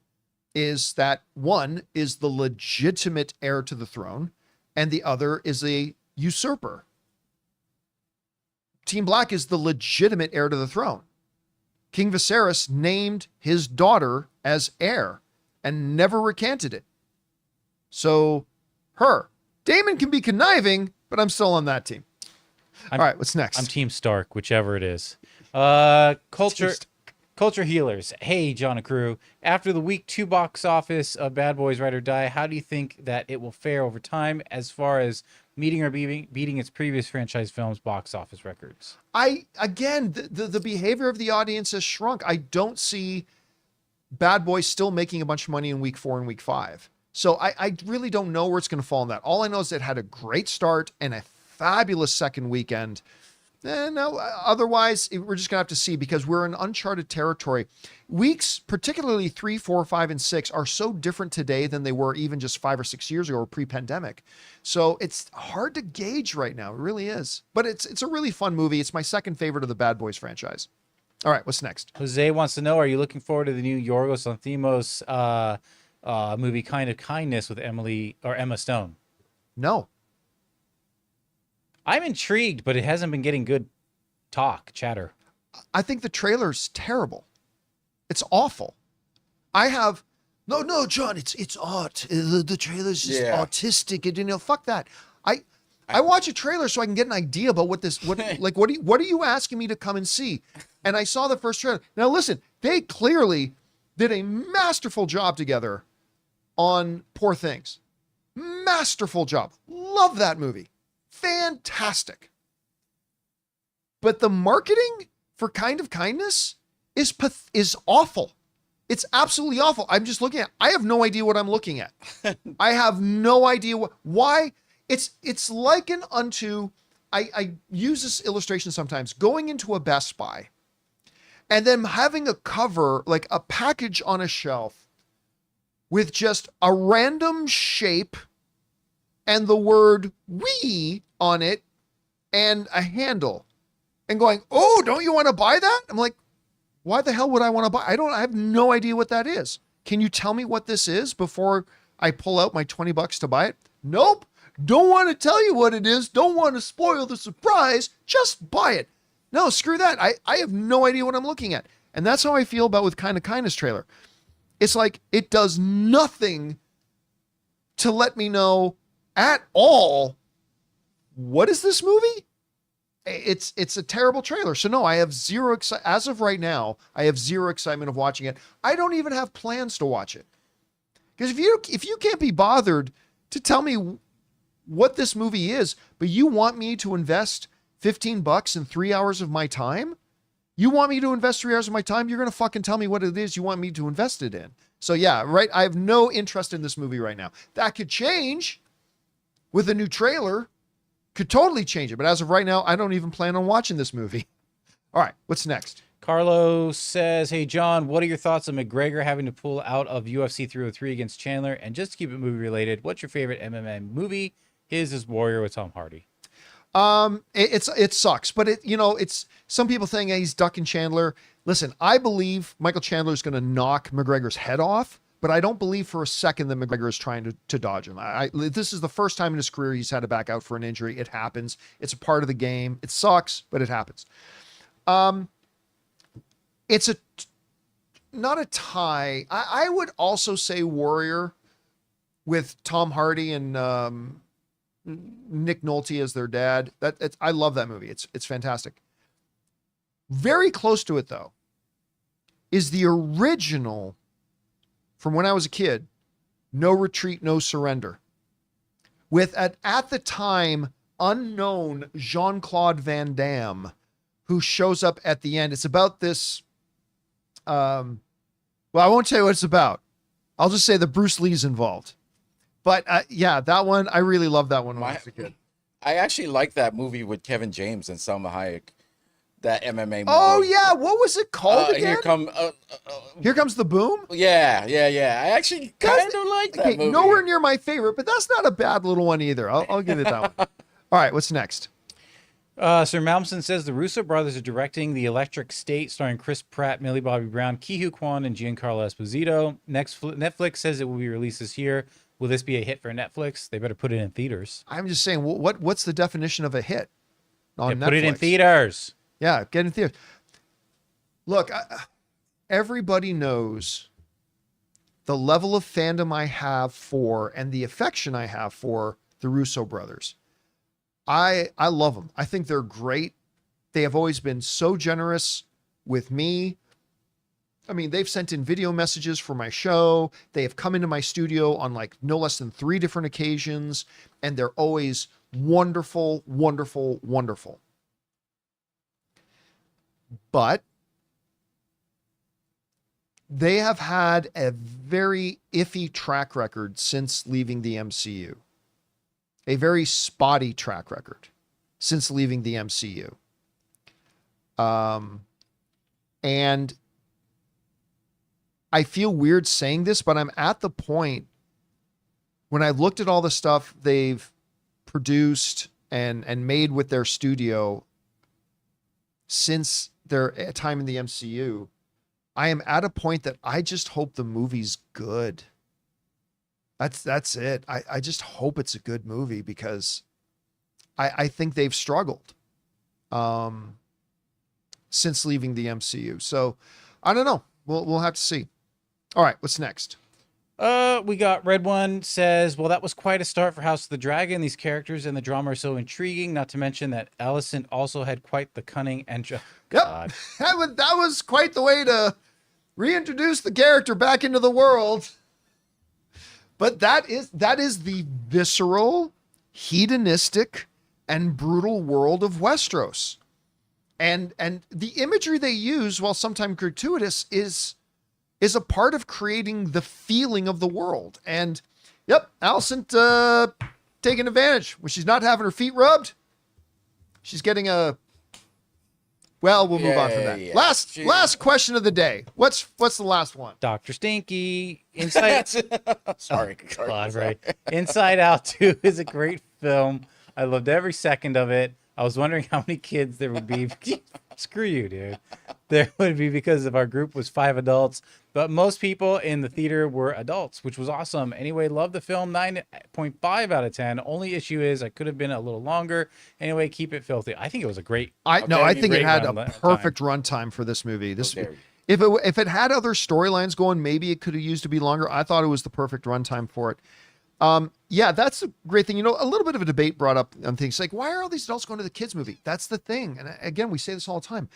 is that one is the legitimate heir to the throne and the other is a usurper. Team Black is the legitimate heir to the throne. King Viserys named his daughter as heir and never recanted it. So her. Daemon can be conniving, but I'm still on that team. All right, what's next? I'm Team Stark, whichever it is. Culture Healers. Hey, John and crew. After the week 2 box office of Bad Boys Ride or Die, how do you think that it will fare over time as far as meeting or beating its previous franchise films' box office records? Again, the behavior of the audience has shrunk. I don't see Bad Boys still making a bunch of money in week 4 and week 5. So I really don't know where it's going to fall in that. All I know is it had a great start and a fabulous second weekend. No, otherwise we're just gonna have to see, because we're in uncharted territory. Weeks, particularly 3, 4, 5, and 6, are so different today than they were even just 5 or 6 years ago or pre-pandemic. So it's hard to gauge right now. It really is. But it's a really fun movie. It's my second favorite of the Bad Boys franchise. All right, what's next? Jose wants to know, are you looking forward to the new Yorgos Lanthimos movie Kind of Kindness with Emma Stone? No. I'm intrigued, but it hasn't been getting good chatter. I think the trailer's terrible. It's awful. No, John, it's art. The trailer's just artistic. And, fuck that. I watch a trailer so I can get an idea about what are you asking me to come and see? And I saw the first trailer. Now listen, they clearly did a masterful job together on Poor Things. Masterful job. Love that movie. Fantastic. But the marketing for Kind of Kindness is awful. It's absolutely awful. I'm just looking at, I have no idea what I'm looking at. I have no idea why. It's likened unto, I use this illustration sometimes, going into a Best Buy and then having a cover, like a package on a shelf with just a random shape and the word "we" on it and a handle, and going, "Oh, don't you want to buy that?" I'm like, why the hell would I want to buy? I have no idea what that is. Can you tell me what this is before I pull out my $20 to buy it? Nope. Don't want to tell you what it is. Don't want to spoil the surprise. Just buy it. No, screw that. I have no idea what I'm looking at. And that's how I feel about with Kind of Kindness trailer. It's like it does nothing to let me know at all, what is this movie? It's a terrible trailer. So no, I have zero as of right now, I have zero excitement of watching it. I don't even have plans to watch it. Because if you can't be bothered to tell me what this movie is, but you want me to invest $15 and 3 hours of my time, you want me to invest 3 hours of my time, you're going to fucking tell me what it is you want me to invest it in. So yeah, right. I have no interest in this movie right now. That could change with a new trailer, could totally change it. But as of right now, I don't even plan on watching this movie. All right, what's next? Carlos says, hey, John, what are your thoughts on McGregor having to pull out of UFC 303 against Chandler? And just to keep it movie related, what's your favorite MMA movie? His is Warrior with Tom Hardy. It sucks, but it's some people think he's ducking Chandler. Listen, I believe Michael Chandler is going to knock McGregor's head off, but I don't believe for a second that McGregor is trying to dodge him. This is the first time in his career he's had to back out for an injury. It happens. It's a part of the game. It sucks, but it happens. It's not a tie. I would also say Warrior with Tom Hardy and Nick Nolte as their dad. I love that movie. It's fantastic. Very close to it though is the original from when I was a kid, No Retreat, No Surrender, with at the time unknown Jean-Claude Van Damme, who shows up at the end. It's about this. Well, I won't tell you what it's about. I'll just say that Bruce Lee's involved. But yeah, that one, I really love that one when I was a kid. I actually like that movie with Kevin James and Salma Hayek. That MMA movie. Oh yeah, what was it called again? Here Comes the Boom. Yeah. I actually kind of like that movie. Nowhere near my favorite, but that's not a bad little one either. I'll give it that one. All right, what's next? Sir Malmston says the Russo brothers are directing The Electric State, starring Chris Pratt, Millie Bobby Brown, Ki-Hu Kwan, and Giancarlo Esposito. Netflix says it will be released this year. Will this be a hit for Netflix? They better put it in theaters. I'm just saying, what's the definition of a hit on Netflix? Put it in theaters. Yeah, get in theaters. Look, everybody knows the level of fandom I have for and the affection I have for the Russo brothers. I love them. I think they're great. They have always been so generous with me. I mean, they've sent in video messages for my show. They have come into my studio on like no less than 3 different occasions, and they're always wonderful, wonderful, wonderful. But they have had a very iffy track record since leaving the MCU. A very spotty track record since leaving the MCU. And I feel weird saying this, but I'm at the point when I looked at all the stuff they've produced and made with their studio since their time in the MCU, I am at a point that I just hope the movie's good. That's it. I just hope it's a good movie because I think they've struggled since leaving the MCU. So I don't know. We'll have to see. All right, what's next? We got Red One says, well, that was quite a start for House of the Dragon. These characters and the drama are so intriguing, not to mention that Alicent also had quite the cunning and Yep. That was quite the way to reintroduce the character back into the world. But that is the visceral, hedonistic, and brutal world of Westeros. And the imagery they use, while sometimes gratuitous, is a part of creating the feeling of the world. And yep, Alicent taking advantage. When she's not having her feet rubbed, she's getting a... Well, we'll move on from that. Yeah. Last question of the day. What's the last one? Dr. Stinky. Inside Sorry. God, right. Inside Out 2 is a great film. I loved every second of it. I was wondering how many kids there would be. Screw you, dude. There would be because of our group was 5 adults, but most people in the theater were adults, which was awesome. Anyway, love the film, 9.5 out of 10. Only issue is I could have been a little longer. Anyway, keep it filthy. I think it was a great. I think it had a perfect runtime for this movie. If it had other storylines going, maybe it could have used to be longer. I thought it was the perfect runtime for it. Yeah, that's a great thing. You know, a little bit of a debate brought up on things like, why are all these adults going to the kids movie? That's the thing. And again, we say this all the time.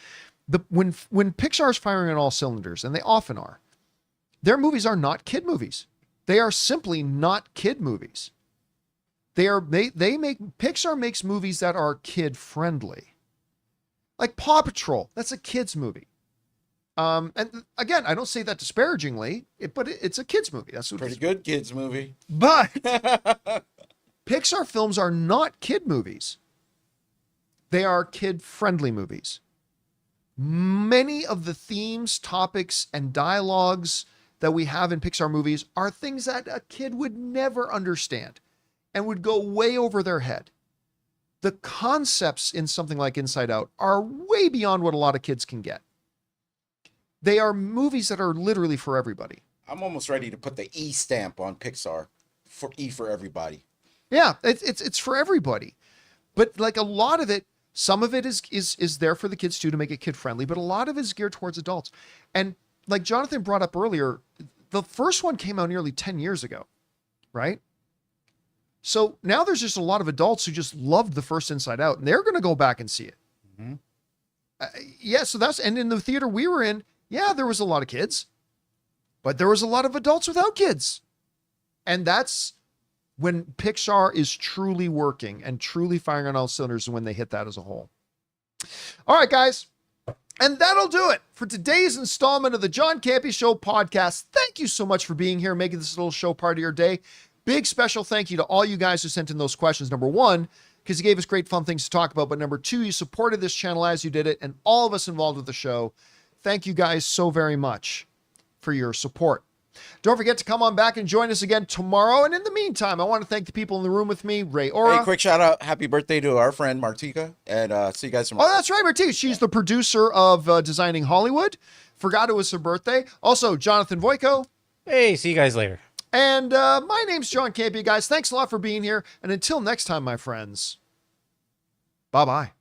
When Pixar's firing on all cylinders, and they often are, their movies are not kid movies. They are simply not kid movies. Pixar makes movies that are kid friendly. Like Paw Patrol, that's a kid's movie. And again, I don't say that disparagingly, but it's a kid's movie. That's what Pretty good kids movie. But Pixar films are not kid movies. They are kid-friendly movies. Many of the themes, topics, and dialogues that we have in Pixar movies are things that a kid would never understand and would go way over their head. The concepts in something like Inside Out are way beyond what a lot of kids can get. They are movies that are literally for everybody. I'm almost ready to put the E stamp on Pixar for E for everybody. Yeah, it's for everybody. But like a lot of it, some of it is there for the kids too, to make it kid friendly, but a lot of it is geared towards adults. And like Jonathan brought up earlier, the first one came out nearly 10 years ago, right? So now there's just a lot of adults who just loved the first Inside Out, and they're going to go back and see it. Mm-hmm. And in the theater we were in, yeah, there was a lot of kids, but there was a lot of adults without kids. And that's when Pixar is truly working and truly firing on all cylinders, and when they hit that as a whole. All right, guys. And that'll do it for today's installment of the John Campea Show podcast. Thank you so much for being here, making this little show part of your day. Big special thank you to all you guys who sent in those questions. Number one, because you gave us great fun things to talk about. But number two, you supported this channel as you did it, and all of us involved with the show. Thank you guys so very much for your support. Don't forget to come on back and join us again tomorrow. And in the meantime, I want to thank the people in the room with me, Ray Ora. Hey, quick shout out. Happy birthday to our friend Martika. And see you guys tomorrow. Oh, that's right, Martika. She's the producer of Designing Hollywood. Forgot it was her birthday. Also, Jonathan Voico. Hey, see you guys later. And my name's John Campea, guys. Thanks a lot for being here. And until next time, my friends, bye-bye.